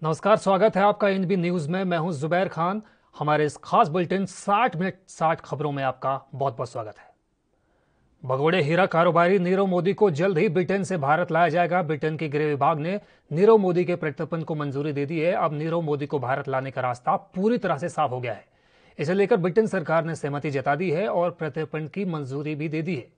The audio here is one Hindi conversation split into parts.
नमस्कार, स्वागत है आपका एनबी न्यूज में। मैं हूं जुबैर खान। हमारे इस खास बुलेटिन 60 मिनट 60 खबरों में आपका बहुत बहुत स्वागत है। भगोड़े हीरा कारोबारी नीरव मोदी को जल्द ही ब्रिटेन से भारत लाया जाएगा। ब्रिटेन के गृह विभाग ने नीरव मोदी के प्रत्यर्पण को मंजूरी दे दी है। अब नीरव मोदी को भारत लाने का रास्ता पूरी तरह से साफ हो गया है। इसे लेकर ब्रिटेन सरकार ने सहमति जता दी है और प्रत्यर्पण की मंजूरी भी दे दी है।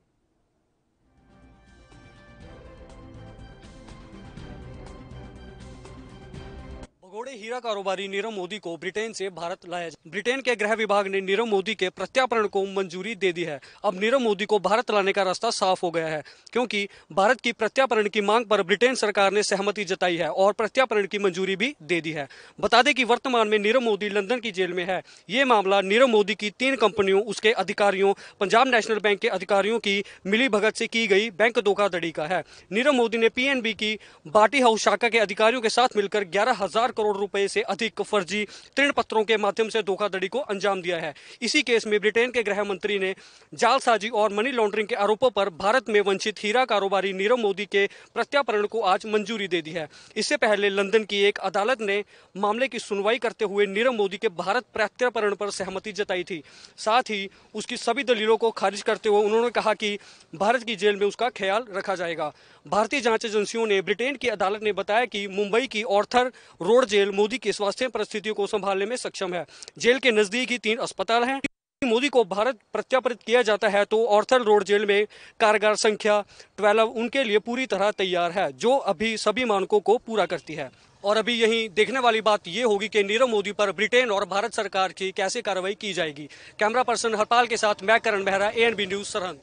भगोड़े हीरा कारोबारी नीरव मोदी को ब्रिटेन से भारत लाया जाए। ब्रिटेन के गृह विभाग ने नीरव मोदी के प्रत्यार्पण को मंजूरी दे दी है। अब नीरव मोदी को भारत लाने का रास्ता साफ हो गया है, क्योंकि भारत की प्रत्यार्पण की मांग पर ब्रिटेन सरकार ने सहमति जताई है और प्रत्यार्पण की मंजूरी भी दे दी है। बता दें कि वर्तमान में नीरव मोदी लंदन की जेल में है। ये मामला नीरव मोदी की 3 कंपनियों, उसके अधिकारियों, पंजाब नेशनल बैंक के अधिकारियों की मिलीभगत से की गई बैंक धोखाधड़ी का है। नीरव मोदी ने पीएनबी की बाटी हाउस शाखा के अधिकारियों के साथ मिलकर 11,000 करोड़ रुपए से अधिक फर्जी ऋण पत्रों के माध्यम से धोखाधड़ी को अंजाम दिया है। इसी केस में ब्रिटेन के गृह मंत्री ने जालसाजी और मनी लॉन्ड्रिंग के आरोपों पर भारत में वंचित हीरा कारोबारी नीरव मोदी के प्रत्यार्पण को आज मंजूरी दे दी है। इससे पहले लंदन की एक अदालत ने मामले की सुनवाई करते हुए नीरव मोदी के भारत प्रत्यार्पण पर सहमति जताई थी। साथ ही उसकी सभी दलीलों को खारिज करते हुए उन्होंने कहा कि भारत की जेल में उसका ख्याल रखा जाएगा। भारतीय जांच एजेंसियों ने ब्रिटेन की अदालत ने बताया कि मुंबई की ऑर्थर रोड जेल मोदी की स्वास्थ्य परिस्थितियों को संभालने में सक्षम है। जेल के नजदीक ही 3 अस्पताल हैं। मोदी को भारत प्रत्यार्पित किया जाता है तो ऑर्थर रोड जेल में कारागार संख्या 12 उनके लिए पूरी तरह तैयार है, जो अभी सभी मानकों को पूरा करती है। और अभी यही देखने वाली बात यह होगी कि नीरव मोदी पर ब्रिटेन और भारत सरकार की कैसे कार्रवाई की जाएगी। कैमरा पर्सन हरपाल के साथ मैं करण मेहरा, एएनबी न्यूज, सरहंद।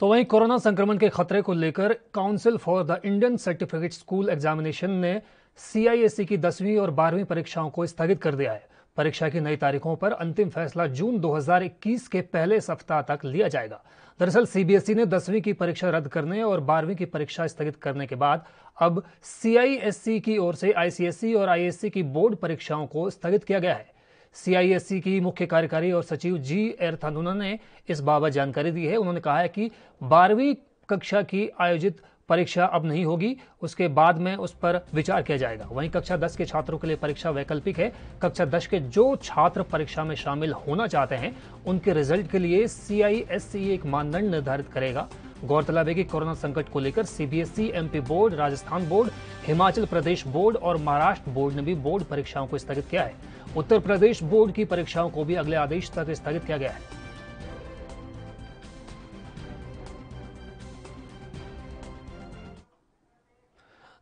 तो वहीं कोरोना संक्रमण के खतरे को लेकर council for the Indian certificate school examination ने सीआईएससी की 10वीं और 12वीं परीक्षाओं को स्थगित कर दिया है। परीक्षा की नई तारीखों पर अंतिम फैसला जून 2021 के पहले सप्ताह तक लिया जाएगा। दरअसल सीबीएसई ने 10वीं की परीक्षा रद्द करने और 12वीं की परीक्षा स्थगित करने के बाद अब सीआईएससी की ओर से आईसीएसई और आईएससी की बोर्ड परीक्षाओं को स्थगित किया गया है। सीआईएससी की मुख्य कार्यकारी और सचिव जी एरथानुना ने इस बाबत जानकारी दी है। उन्होंने कहा है कि 12वीं कक्षा की आयोजित परीक्षा अब नहीं होगी, उसके बाद में उस पर विचार किया जाएगा। वहीं कक्षा 10 के छात्रों के लिए परीक्षा वैकल्पिक है। कक्षा 10 के जो छात्र परीक्षा में शामिल होना चाहते हैं, उनके रिजल्ट के लिए सीआईएससी एक मानदंड निर्धारित करेगा। गौरतलब है कि कोरोना संकट को लेकर CBSE, MP board, Rajasthan board, Himachal Pradesh board और महाराष्ट्र बोर्ड ने भी बोर्ड परीक्षाओं को स्थगित किया है। उत्तर प्रदेश बोर्ड की परीक्षाओं को भी अगले आदेश तक स्थगित किया गया है।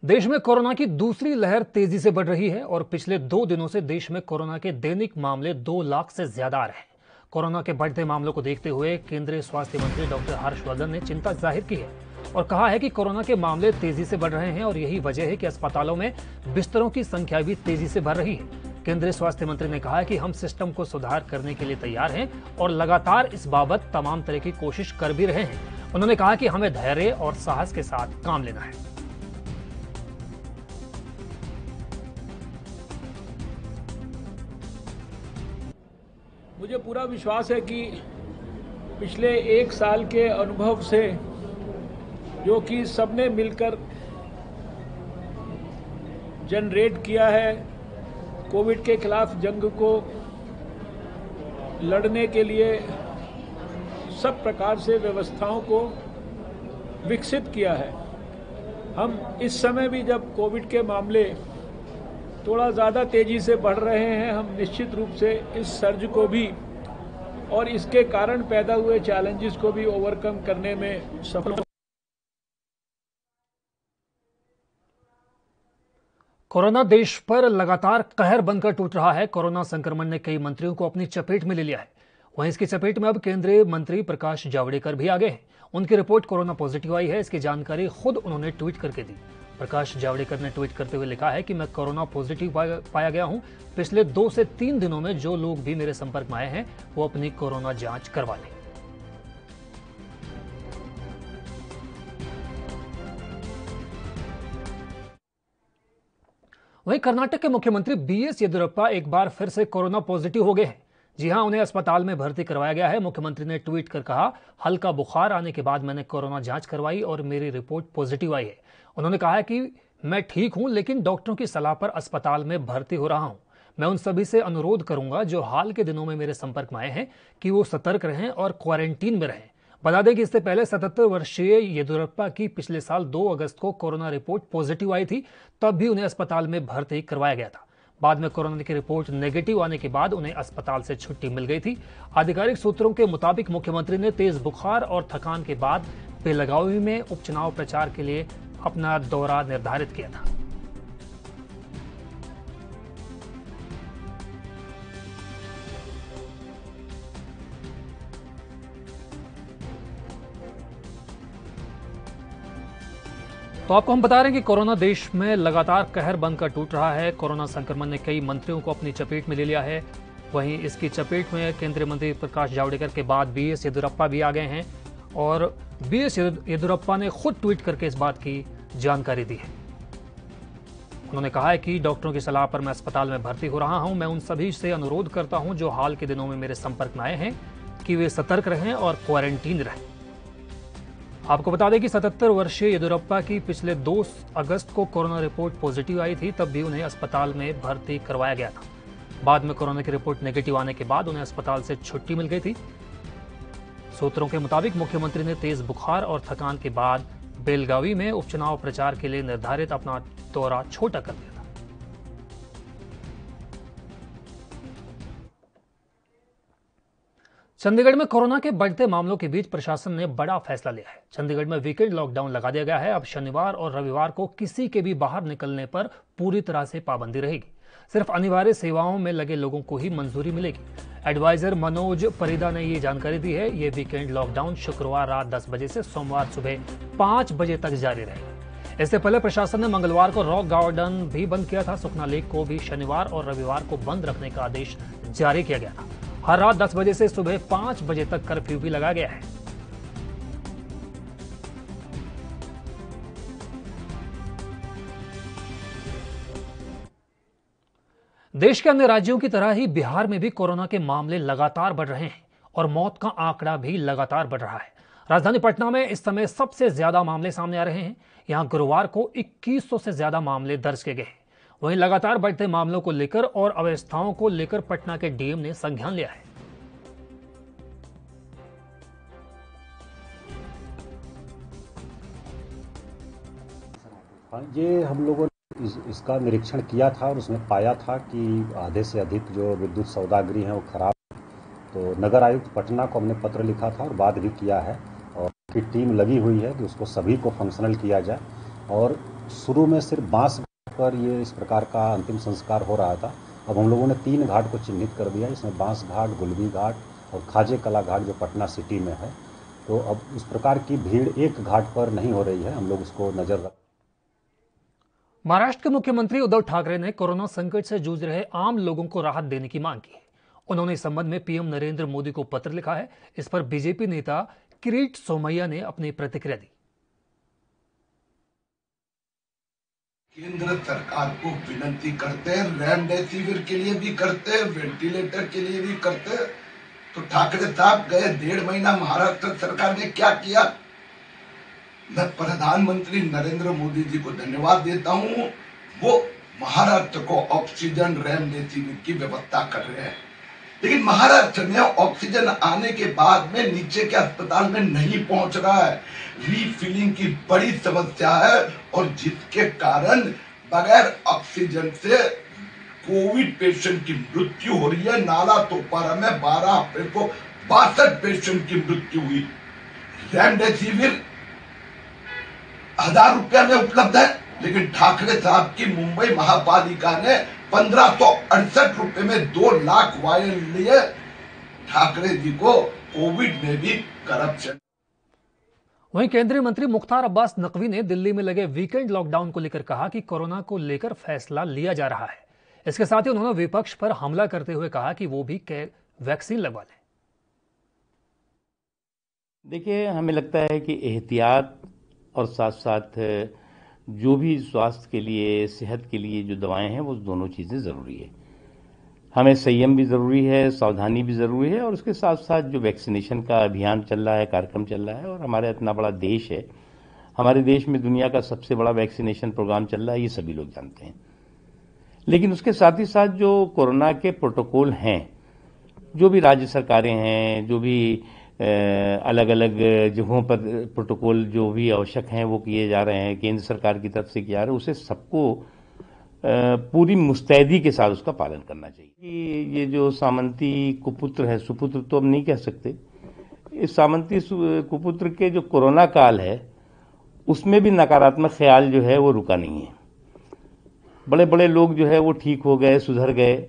देश में कोरोना की दूसरी लहर तेजी से बढ़ रही है और पिछले 2 दिनों से देश में कोरोना के दैनिक मामले 2 लाख से ज्यादा आ रहे हैं। कोरोना के बढ़ते मामलों को देखते हुए केंद्रीय स्वास्थ्य मंत्री डॉक्टर हर्षवर्धन ने चिंता जाहिर की है और कहा है कि कोरोना के मामले तेजी से बढ़ रहे हैं और यही वजह है कि अस्पतालों में बिस्तरों की संख्या भी तेजी से बढ़ रही है। केंद्रीय स्वास्थ्य मंत्री ने कहा है कि हम सिस्टम को सुधार करने के लिए तैयार हैं और लगातार इस बाबत तमाम तरह की कोशिश कर भी रहे हैं। उन्होंने कहा कि हमें धैर्य और साहस के साथ काम लेना है। मुझे पूरा विश्वास है कि पिछले 1 साल के अनुभव से, जो कि सबने मिलकर जनरेट किया है, कोविड के खिलाफ जंग को लड़ने के लिए सब प्रकार से व्यवस्थाओं को विकसित किया है। हम इस समय भी जब कोविड के मामले थोड़ा ज़्यादा तेज़ी से बढ़ रहे हैं, हम निश्चित रूप से इस सर्ज को भी और इसके कारण पैदा हुए चैलेंजेस को भी ओवरकम करने में सफल। कोरोना देश पर लगातार कहर बनकर टूट रहा है। कोरोना संक्रमण ने कई मंत्रियों को अपनी चपेट में ले लिया है। वहीं इसकी चपेट में अब केंद्रीय मंत्री प्रकाश जावड़ेकर भी आ गए हैं। उनकी रिपोर्ट कोरोना पॉजिटिव आई है। इसकी जानकारी खुद उन्होंने ट्वीट करके दी। प्रकाश जावड़ेकर ने ट्वीट करते हुए लिखा है कि मैं कोरोना पॉजिटिव पाया गया हूं। पिछले 2 से 3 दिनों में जो लोग भी मेरे संपर्क में आए हैं, वो अपनी कोरोना जांच करवा लें। वहीं कर्नाटक के मुख्यमंत्री बीएस येदियुरप्पा एक बार फिर से कोरोना पॉजिटिव हो गए हैं। जी हां, उन्हें अस्पताल में भर्ती करवाया गया है। मुख्यमंत्री ने ट्वीट कर कहा, हल्का बुखार आने के बाद मैंने कोरोना जांच करवाई और मेरी रिपोर्ट पॉजिटिव आई है। उन्होंने कहा है कि मैं ठीक हूं, लेकिन डॉक्टरों की सलाह पर अस्पताल में भर्ती हो रहा हूं। मैं उन सभी से अनुरोध करूंगा जो हाल के दिनों में मेरे संपर्क में आए हैं कि वो सतर्क रहें और क्वारंटीन में रहें। बता दें कि इससे पहले 77 वर्षीय येदियुरप्पा की पिछले साल 2 अगस्त को कोरोना रिपोर्ट पॉजिटिव आई थी, तब भी उन्हें अस्पताल में भर्ती करवाया गया था। बाद में कोरोना की रिपोर्ट नेगेटिव आने के बाद उन्हें अस्पताल से छुट्टी मिल गई थी। आधिकारिक सूत्रों के मुताबिक मुख्यमंत्री ने तेज बुखार और थकान के बाद बेलगावी में उपचुनाव प्रचार के लिए अपना दौरा निर्धारित किया था। तो आपको हम बता रहे हैं कि कोरोना देश में लगातार कहर बनकर टूट रहा है। कोरोना संक्रमण ने कई मंत्रियों को अपनी चपेट में ले लिया है। वहीं इसकी चपेट में केंद्रीय मंत्री प्रकाश जावड़ेकर के बाद बीएस येदियुरप्पा भी आ गए हैं और बीएस येदियुरप्पा ने खुद ट्वीट करके इस बात की जानकारी दी है। उन्होंने कहा है कि डॉक्टरों की सलाह पर मैं अस्पताल में भर्ती हो रहा हूं। मैं उन सभी से अनुरोध करता हूं जो हाल के दिनों में मेरे संपर्क में आए हैं कि वे सतर्क रहें और क्वारंटीन रहें। आपको बता दें कि 77 वर्षीय येदियुरप्पा की पिछले 2 अगस्त को कोरोना रिपोर्ट पॉजिटिव आई थी, तब भी उन्हें अस्पताल में भर्ती करवाया गया था। बाद में कोरोना की रिपोर्ट नेगेटिव आने के बाद उन्हें अस्पताल से छुट्टी मिल गई थी। सूत्रों के मुताबिक मुख्यमंत्री ने तेज बुखार और थकान के बाद बेलगावी में उपचुनाव प्रचार के लिए निर्धारित अपना दौरा छोटा कर दिया था। चंडीगढ़ में कोरोना के बढ़ते मामलों के बीच प्रशासन ने बड़ा फैसला लिया है। चंडीगढ़ में वीकेंड लॉकडाउन लगा दिया गया है। अब शनिवार और रविवार को किसी के भी बाहर निकलने पर पूरी तरह से पाबंदी रहेगी। सिर्फ अनिवार्य सेवाओं में लगे लोगों को ही मंजूरी मिलेगी। एडवाइजर मनोज परिदा ने ये जानकारी दी है। ये वीकेंड लॉकडाउन शुक्रवार रात 10 बजे से सोमवार सुबह 5 बजे तक जारी रहेगा। इससे पहले प्रशासन ने मंगलवार को रॉक गार्डन भी बंद किया था। सुखना लेक को भी शनिवार और रविवार को बंद रखने का आदेश जारी किया गया था। हर रात 10 बजे से सुबह 5 बजे तक कर्फ्यू भी लगाया गया है। देश के अन्य राज्यों की तरह ही बिहार में भी कोरोना के मामले लगातार बढ़ रहे हैं और मौत का आंकड़ा भी लगातार बढ़ रहा है। राजधानी पटना में इस समय सबसे ज्यादा मामले सामने आ रहे हैं। यहां गुरुवार को 2100 से ज्यादा मामले दर्ज किए गए हैं। वहीं लगातार बढ़ते मामलों को लेकर और अव्यवस्थाओं को लेकर पटना के डीएम ने संज्ञान लिया है। ये हम लोगों ने इसका निरीक्षण किया था और उसमें पाया था कि आधे से अधिक जो विद्युत सौदागरी हैं वो खराब। तो नगर आयुक्त पटना को हमने पत्र लिखा था और बात भी किया है और की टीम लगी हुई है कि उसको सभी को फंक्शनल किया जाए। और शुरू में सिर्फ बांस पर ये इस प्रकार का अंतिम संस्कार हो रहा था। अब हम लोगों ने 3 घाट को चिन्हित कर दिया। इसमें बांस घाट, गुलबी घाट और खाजे कला घाट जो पटना सिटी में है। तो अब इस प्रकार की भीड़ एक घाट पर नहीं हो रही है। हम लोग उसको नजर रख। महाराष्ट्र के मुख्यमंत्री उद्धव ठाकरे ने कोरोना संकट से जूझ रहे आम लोगों को राहत देने की मांग की है। उन्होंने इस संबंध में पीएम नरेंद्र मोदी को पत्र लिखा है। इस पर बीजेपी नेता किरीट सोमैया ने अपनी प्रतिक्रिया दी। केंद्र सरकार को विनती करते हैं, रेमडेसिविर के लिए भी करते हैं, वेंटिलेटर के लिए भी करते हैं। तो ठाकरे साहब गए 1.5 महीना महाराष्ट्र सरकार ने क्या किया? मैं प्रधानमंत्री नरेंद्र मोदी जी को धन्यवाद देता हूं। वो महाराष्ट्र को ऑक्सीजन, रेमडेसिविर की व्यवस्था कर रहे हैं। लेकिन महाराष्ट्र में ऑक्सीजन आने के बाद में नीचे के अस्पताल में नहीं पहुंच रहा है। रीफिलिंग की बड़ी समस्या है और जिसके कारण बगैर ऑक्सीजन से कोविड पेशेंट की मृत्यु हो रही है। नाला तोपारा में 12 अप्रैल को 62 पेशेंट की मृत्यु हुई। रेमडेसिविर 1000 रुपया में उपलब्ध है, लेकिन ठाकरे साहब की मुंबई महापालिका ने 1568 रुपए में 2 लाख वायल लिए। ठाकरे जी को कोविड में भी करप्शन। वहीं केंद्रीय मंत्री मुख्तार अब्बास नकवी ने दिल्ली में लगे वीकेंड लॉकडाउन को लेकर कहा कि कोरोना को लेकर फैसला लिया जा रहा है। इसके साथ ही उन्होंने विपक्ष पर हमला करते हुए कहा कि वो भी वैक्सीन लगवा लें। देखिए, हमें लगता है कि एहतियात और साथ साथ जो भी स्वास्थ्य के लिए, सेहत के लिए जो दवाएं हैं, वो दोनों चीज़ें ज़रूरी है। हमें संयम भी ज़रूरी है, सावधानी भी ज़रूरी है और उसके साथ साथ जो वैक्सीनेशन का अभियान चल रहा है, कार्यक्रम चल रहा है और हमारा इतना बड़ा देश है हमारे देश में दुनिया का सबसे बड़ा वैक्सीनेशन प्रोग्राम चल रहा है, ये सभी लोग जानते हैं। लेकिन उसके साथ ही साथ जो कोरोना के प्रोटोकॉल हैं, जो भी राज्य सरकारें हैं, जो भी अलग अलग जगहों पर प्रोटोकॉल जो भी आवश्यक हैं वो किए जा रहे हैं, केंद्र सरकार की तरफ से किया जा रहा है, उसे सबको पूरी मुस्तैदी के साथ उसका पालन करना चाहिए। ये जो सामंती कुपुत्र है, सुपुत्र तो अब नहीं कह सकते, इस सामंती कुपुत्र के जो कोरोना काल है उसमें भी नकारात्मक ख्याल जो है वो रुका नहीं है। बड़े बड़े लोग जो है वो ठीक हो गए, सुधर गए,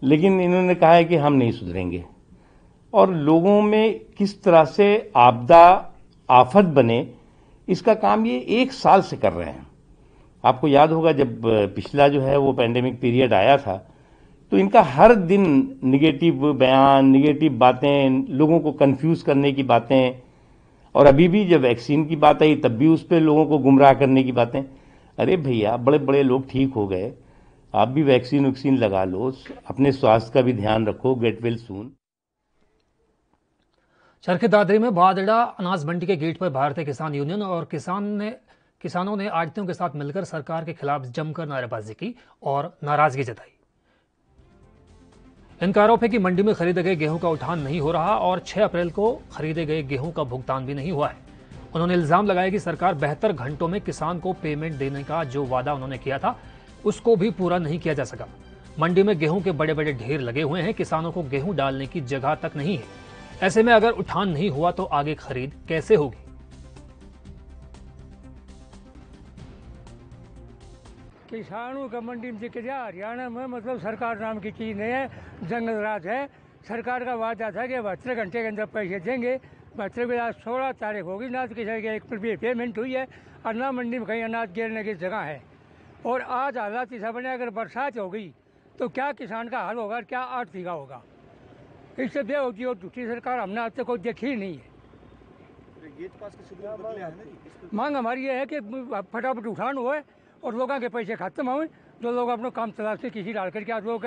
लेकिन इन्होंने कहा है कि हम नहीं सुधरेंगे। और लोगों में किस तरह से आपदा आफत बने, इसका काम ये 1 साल से कर रहे हैं। आपको याद होगा जब पिछला जो है वो पैंडेमिक पीरियड आया था, तो इनका हर दिन निगेटिव बयान, निगेटिव बातें, लोगों को कंफ्यूज करने की बातें, और अभी भी जब वैक्सीन की बात आई तब भी उस पर लोगों को गुमराह करने की बातें। अरे भैया, बड़े बड़े लोग ठीक हो गए, आप भी वैक्सीन लगा लो, अपने स्वास्थ्य का भी ध्यान रखो, get well soon. Charkhi Dadri में बादड़ा अनाज मंडी के गेट पर भारतीय किसान यूनियन और किसानों ने आड़तियों के साथ मिलकर सरकार के खिलाफ जमकर नारेबाजी की और नाराजगी जताई। इनका आरोप है कि मंडी में खरीदे गए गेहूं का उठान नहीं हो रहा और 6 अप्रैल को खरीदे गए गेहूं का भुगतान भी नहीं हुआ है। उन्होंने इल्जाम लगाया कि सरकार 72 घंटों में किसान को पेमेंट देने का जो वादा उन्होंने किया था उसको भी पूरा नहीं किया जा सका। मंडी में गेहूं के बड़े बड़े ढेर लगे हुए हैं, किसानों को गेहूं डालने की जगह तक नहीं है। ऐसे में अगर उठान नहीं हुआ तो आगे खरीद कैसे होगी? किसानों का मंडी में दिक्कत हरियाणा में मतलब सरकार नाम की चीज़ नहीं है, जंगल राज है। सरकार का वादा था कि 72 घंटे के अंदर पैसे देंगे। 72 के आज 16 तारीख होगी, ना तो किसी की 1 रुपये पेमेंट हुई है और ना मंडी में कहीं अनाज गिरने की जगह है। और आज हालात ऐसा बने, अगर बरसात हो गई तो क्या किसान का हाल होगा, क्या आर्थिक का होगा। इससे बेहोती और झूठी सरकार हमने आज तक कोई देखी ही नहीं है। मांग हमारी ये है कि फटाफट उठान हुए और लोगों के पैसे खत्म हुए, जो लोग अपना काम चला से किसी डाल करके आज लोग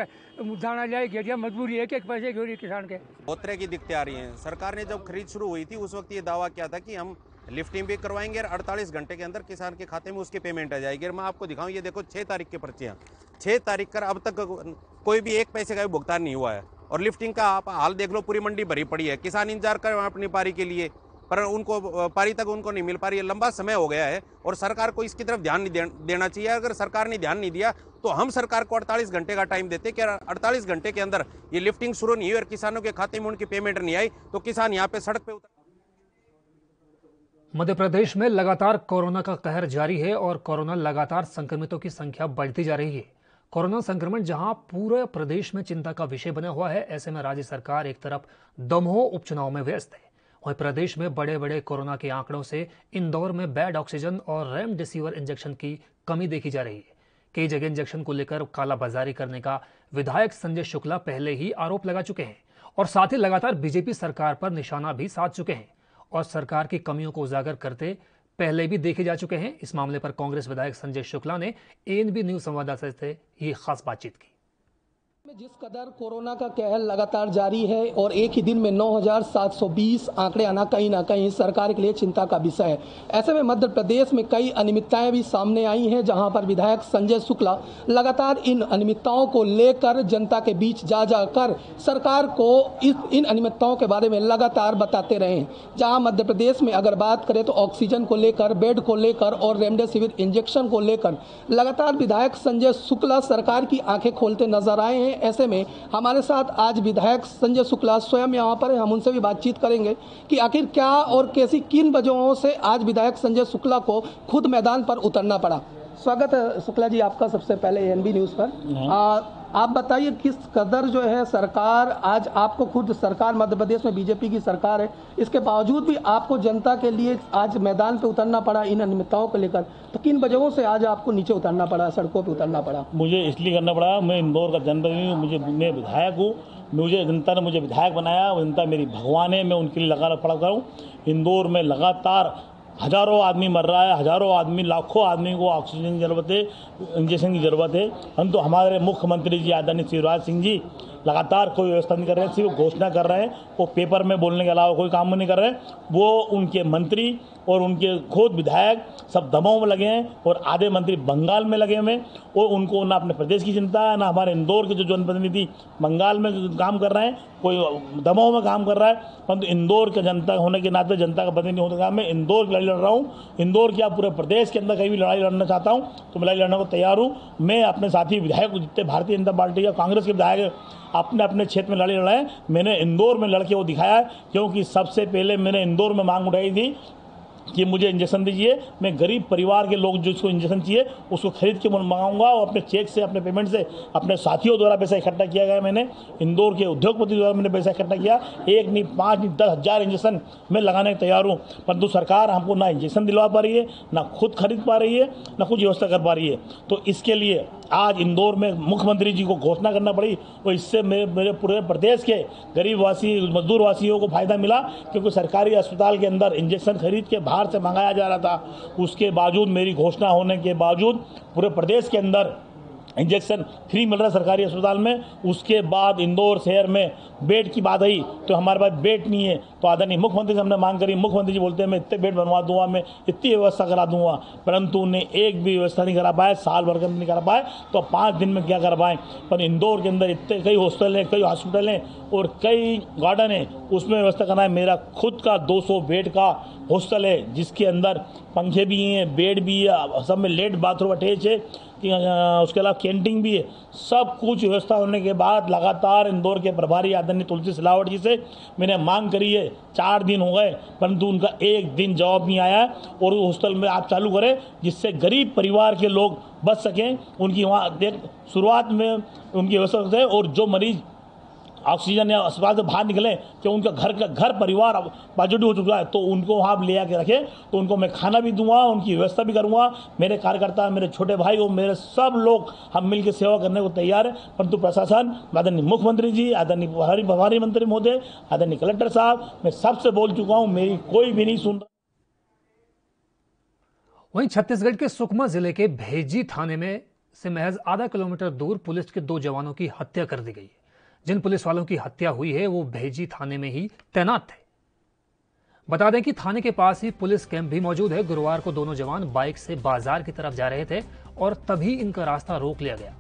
दाना लिया गेड़िया, मजबूरी है कि पैसे की हो रही है किसान के। बहुत तरह की दिक्कतें आ रही हैं। सरकार ने जब खरीद शुरू हुई थी उस वक्त ये दावा किया था कि हम लिफ्टिंग भी करवाएंगे और 48 घंटे के अंदर किसान के खाते में उसकी पेमेंट आ जाएगी। और मैं आपको दिखाऊं, ये देखो 6 तारीख के पर्चे हैं, 6 तारीख कर अब तक कोई भी 1 पैसे का भी भुगतान नहीं हुआ है। और लिफ्टिंग का आप हाल देख लो, पूरी मंडी भरी पड़ी है, किसान इंतजार कर रहे हैं अपनी पारी के लिए, पर उनको पारी तक उनको नहीं मिल पा रही है। लंबा समय हो गया है और सरकार को इसकी तरफ ध्यान नहीं देना चाहिए। अगर सरकार ने ध्यान नहीं दिया तो हम सरकार को 48 घंटे का टाइम देते कि 48 घंटे के अंदर ये लिफ्टिंग शुरू नहीं हुई और किसानों के खाते में उनकी पेमेंट नहीं आई तो किसान यहाँ पे सड़क पे उतर। मध्य प्रदेश में लगातार कोरोना का कहर जारी है और कोरोना लगातार संक्रमितों की संख्या बढ़ती जा रही है। कोरोना संक्रमण जहां पूरे प्रदेश में चिंता का विषय बना हुआ है, ऐसे में राज्य सरकार एक तरफ दमोह उपचुनाव में व्यस्त है, वहीं प्रदेश में बड़े बड़े कोरोना के आंकड़ों से इंदौर में बेड ऑक्सीजन और रेमडेसिविर इंजेक्शन की कमी देखी जा रही है। कई जगह इंजेक्शन को लेकर कालाबाजारी करने का विधायक संजय शुक्ला पहले ही आरोप लगा चुके हैं और साथ ही लगातार बीजेपी सरकार पर निशाना भी साध चुके हैं और सरकार की कमियों को उजागर करते पहले भी देखे जा चुके हैं। इस मामले पर कांग्रेस विधायक संजय शुक्ला ने एएनबी न्यूज संवाददाता से ये खास बातचीत की। जिस कदर कोरोना का कहर लगातार जारी है और एक ही दिन में 9,720 आंकड़े आना कहीं ना कहीं सरकार के लिए चिंता का विषय है। ऐसे में मध्य प्रदेश में कई अनियमितताएं भी सामने आई हैं, जहां पर विधायक संजय शुक्ला लगातार इन अनियमितताओं को लेकर जनता के बीच जा जाकर सरकार को इन अनियमितताओं के बारे में लगातार बताते रहे हैं। जहां मध्य प्रदेश में अगर बात करें तो ऑक्सीजन को लेकर, बेड को लेकर और रेमडेसिविर इंजेक्शन को लेकर लगातार विधायक संजय शुक्ला सरकार की आंखें खोलते नजर आए हैं। ऐसे में हमारे साथ आज विधायक संजय शुक्ला स्वयं यहाँ पर हैं, हम उनसे भी बातचीत करेंगे कि आखिर क्या और कैसी किन वजहों से आज विधायक संजय शुक्ला को खुद मैदान पर उतरना पड़ा। स्वागत है शुक्ला जी आपका सबसे पहले एएनबी न्यूज़ पर। आप बताइए किस कदर जो है सरकार आज आपको खुद सरकार मध्य प्रदेश में बीजेपी की सरकार है, इसके बावजूद भी आपको जनता के लिए आज मैदान पे उतरना पड़ा इन अनियमितताओं को लेकर, तो किन वजहों से आज आपको नीचे उतरना पड़ा, सड़कों पे उतरना पड़ा? मुझे इसलिए करना पड़ा, मैं इंदौर का जनप्रतिनिधि हूँ, मैं विधायक हूँ, मुझे जनता ने मुझे विधायक बनाया, जनता मेरी भगवान है, मैं उनके लिए लगा पड़ा करूँ। इंदौर में लगातार हज़ारों आदमी मर रहा है, हज़ारों आदमी, लाखों आदमी को ऑक्सीजन की ज़रूरत है, इंजेक्शन की ज़रूरत है। हम तो हमारे मुख्यमंत्री जी आदरणीय शिवराज सिंह जी लगातार कोई व्यवस्था नहीं कर रहे हैं, सिर्फ घोषणा कर रहे हैं। वो पेपर में बोलने के अलावा कोई काम नहीं कर रहे हैं। वो उनके मंत्री और उनके खुद विधायक सब दबाव में लगे हैं और आधे मंत्री बंगाल में लगे हुए हैं और उनको ना अपने प्रदेश की चिंता है, ना हमारे इंदौर के जो जनप्रतिनिधि बंगाल में काम कर रहे हैं, कोई दबाव में काम कर रहा है। परंतु इंदौर के जनता होने के नाते, जनता का प्रतिनिधि होने के नाते मैं इंदौर की लड़ाई लड़ रहा हूँ। इंदौर क्या पूरे प्रदेश के अंदर कहीं भी लड़ाई लड़ना चाहता हूँ तो मैं लड़ाई लड़ने को तैयार हूँ। मैं अपने साथी विधायक जितने भारतीय जनता पार्टी या कांग्रेस के विधायक अपने अपने क्षेत्र में लड़ाई लड़ाए, मैंने इंदौर में लड़के वो दिखाया है। क्योंकि सबसे पहले मैंने इंदौर में मांग उठाई थी कि मुझे इंजेक्शन दीजिए। मैं गरीब परिवार के लोग जिसको इंजेक्शन चाहिए उसको खरीद के मंगाऊंगा और अपने चेक से, अपने पेमेंट से, अपने साथियों द्वारा पैसा इकट्ठा किया गया। मैंने इंदौर के उद्योगपति द्वारा मैंने पैसा इकट्ठा किया। 1 नहीं, 5 नहीं, 10,000 इंजेक्शन मैं लगाने को तैयार हूँ। परंतु सरकार हमको ना इंजेक्शन दिलवा पा रही है, ना खुद खरीद पा रही है, ना कुछ व्यवस्था कर पा रही है। तो इसके लिए आज इंदौर में मुख्यमंत्री जी को घोषणा करना पड़ी और इससे मेरे पूरे प्रदेश के गरीबवासी, मजदूरवासियों को फायदा मिला। क्योंकि सरकारी अस्पताल के अंदर इंजेक्शन खरीद के बाहर से मंगाया जा रहा था। उसके बावजूद, मेरी घोषणा होने के बावजूद पूरे प्रदेश के अंदर इंजेक्शन फ्री मिल रहा है सरकारी अस्पताल में। उसके बाद इंदौर शहर में बेड की बात आई तो हमारे पास बेड नहीं है। तो आदरणीय मुख्यमंत्री से हमने मांग करी। मुख्यमंत्री जी बोलते हैं मैं इतने बेड बनवा दूंगा, मैं इतनी व्यवस्था करा दूंगा। परंतु उन्हें एक भी व्यवस्था नहीं करा पाए, साल भर के नहीं करा पाए तो 5 दिन में क्या कर पाए। पर इंदौर के अंदर इतने कई हॉस्टल हैं, कई हॉस्पिटल हैं और कई गार्डन हैं, उसमें व्यवस्था करना है। मेरा खुद का 200 बेड का हॉस्टल है जिसके अंदर पंखे भी हैं, बेड भी है, सब में लेट बाथरूम अटैच है, उसके अलावा कैंटीन भी है। सब कुछ व्यवस्था होने के बाद लगातार इंदौर के प्रभारी आदरणीय तुलसी सिलावट जी से मैंने मांग करी है। 4 दिन हो गए परंतु उनका एक दिन जवाब नहीं आया। और हॉस्टल में आप चालू करें जिससे गरीब परिवार के लोग बच सकें। उनकी वहाँ शुरुआत में उनकी व्यवस्था है और जो मरीज ऑक्सीजन या अस्पताल से बाहर निकले कि उनका घर परिवार पॉजिटिव हो चुका है तो उनको वहाँ ले आके रखें। तो उनको मैं खाना भी दूंगा, उनकी व्यवस्था भी करूंगा। मेरे कार्यकर्ता, मेरे छोटे भाई और मेरे सब लोग हम मिलकर सेवा करने को तैयार है। परंतु प्रशासन, आदरणीय मुख्यमंत्री जी, आदरणीय प्रभारी मंत्री महोदय, आदरणीय कलेक्टर साहब, मैं सबसे बोल चुका हूँ, मेरी कोई भी नहीं सुन रहा। वहीं छत्तीसगढ़ के सुकमा जिले के भेजी थाने में से महज आधा किलोमीटर दूर पुलिस के 2 जवानों की हत्या कर दी गई है। जिन पुलिस वालों की हत्या हुई है वो भेजी थाने में ही तैनात थे। बता दें कि थाने के पास ही पुलिस कैंप भी मौजूद है। गुरुवार को दोनों जवान बाइक से बाजार की तरफ जा रहे थे और तभी इनका रास्ता रोक लिया गया,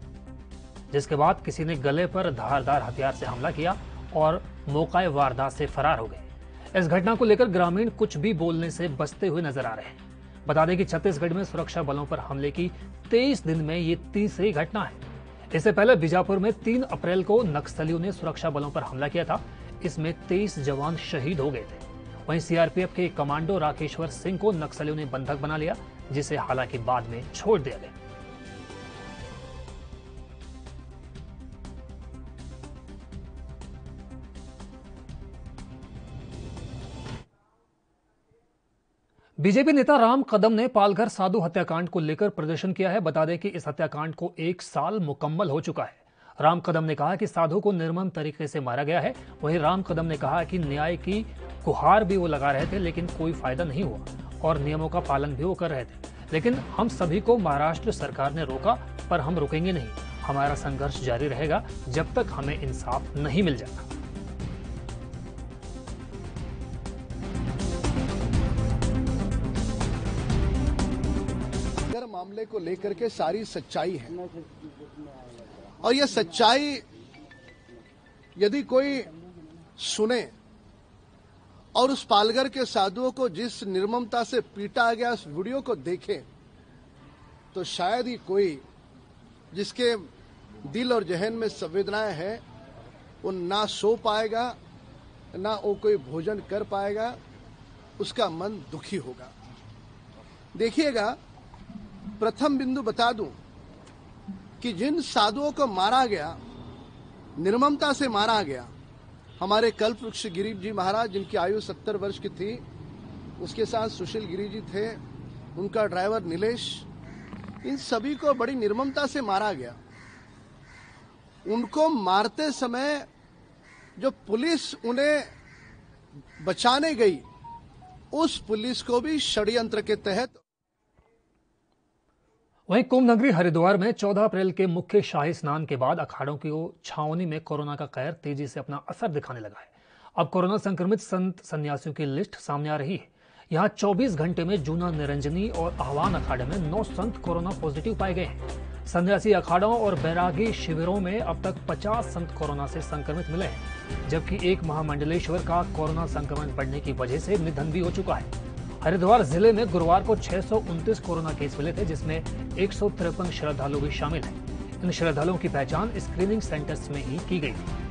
जिसके बाद किसी ने गले पर धारदार हथियार से हमला किया और मौके वारदात से फरार हो गए। इस घटना को लेकर ग्रामीण कुछ भी बोलने से बचते हुए नजर आ रहे हैं। बता दें कि छत्तीसगढ़ में सुरक्षा बलों पर हमले की 23 दिन में ये तीसरी घटना है। इससे पहले बीजापुर में 3 अप्रैल को नक्सलियों ने सुरक्षा बलों पर हमला किया था। इसमें 23 जवान शहीद हो गए थे। वहीं सीआरपीएफ के कमांडो राकेश्वर सिंह को नक्सलियों ने बंधक बना लिया, जिसे हालांकि बाद में छोड़ दिया गया। बीजेपी नेता राम कदम ने पालघर साधु हत्याकांड को लेकर प्रदर्शन किया है। बता दें कि इस हत्याकांड को 1 साल मुकम्मल हो चुका है। राम कदम ने कहा कि साधु को निर्मम तरीके से मारा गया है। वहीं राम कदम ने कहा कि न्याय की गुहार भी वो लगा रहे थे लेकिन कोई फायदा नहीं हुआ और नियमों का पालन भी वो कर रहे थे। लेकिन हम सभी को महाराष्ट्र सरकार ने रोका, पर हम रुकेंगे नहीं। हमारा संघर्ष जारी रहेगा जब तक हमें इंसाफ नहीं मिल जाता। मामले को लेकर के सारी सच्चाई है और यह सच्चाई यदि कोई सुने और उस पालघर के साधुओं को जिस निर्ममता से पीटा गया उस वीडियो को देखे तो शायद ही कोई जिसके दिल और जहन में संवेदनाएं हैं वो ना सो पाएगा, ना वो कोई भोजन कर पाएगा, उसका मन दुखी होगा। देखिएगा, प्रथम बिंदु बता दूं कि जिन साधुओं को मारा गया, निर्ममता से मारा गया, हमारे कल्पवृक्ष गिरी जी महाराज जिनकी आयु 70 वर्ष की थी, उसके साथ सुशील गिरी जी थे, उनका ड्राइवर नीलेश, इन सभी को बड़ी निर्ममता से मारा गया। उनको मारते समय जो पुलिस उन्हें बचाने गई, उस पुलिस को भी षड्यंत्र के तहत। वहीं कुंभ नगरी हरिद्वार में 14 अप्रैल के मुख्य शाही स्नान के बाद अखाड़ों की छावनी में कोरोना का कहर तेजी से अपना असर दिखाने लगा है। अब कोरोना संक्रमित संत सन्यासियों की लिस्ट सामने आ रही है। यहाँ 24 घंटे में जूना निरंजनी और आह्वान अखाड़े में 9 संत कोरोना पॉजिटिव पाए गए हैं। सन्यासी अखाड़ों और बैरागी शिविरों में अब तक 50 संत कोरोना से संक्रमित मिले हैं, जबकि एक महामंडलेश्वर का कोरोना संक्रमण बढ़ने की वजह से निधन भी हो चुका है। हरिद्वार जिले में गुरुवार को 629 कोरोना केस मिले थे, जिसमें 153 श्रद्धालु भी शामिल हैं। इन श्रद्धालुओं की पहचान स्क्रीनिंग सेंटर्स में ही की गई थी।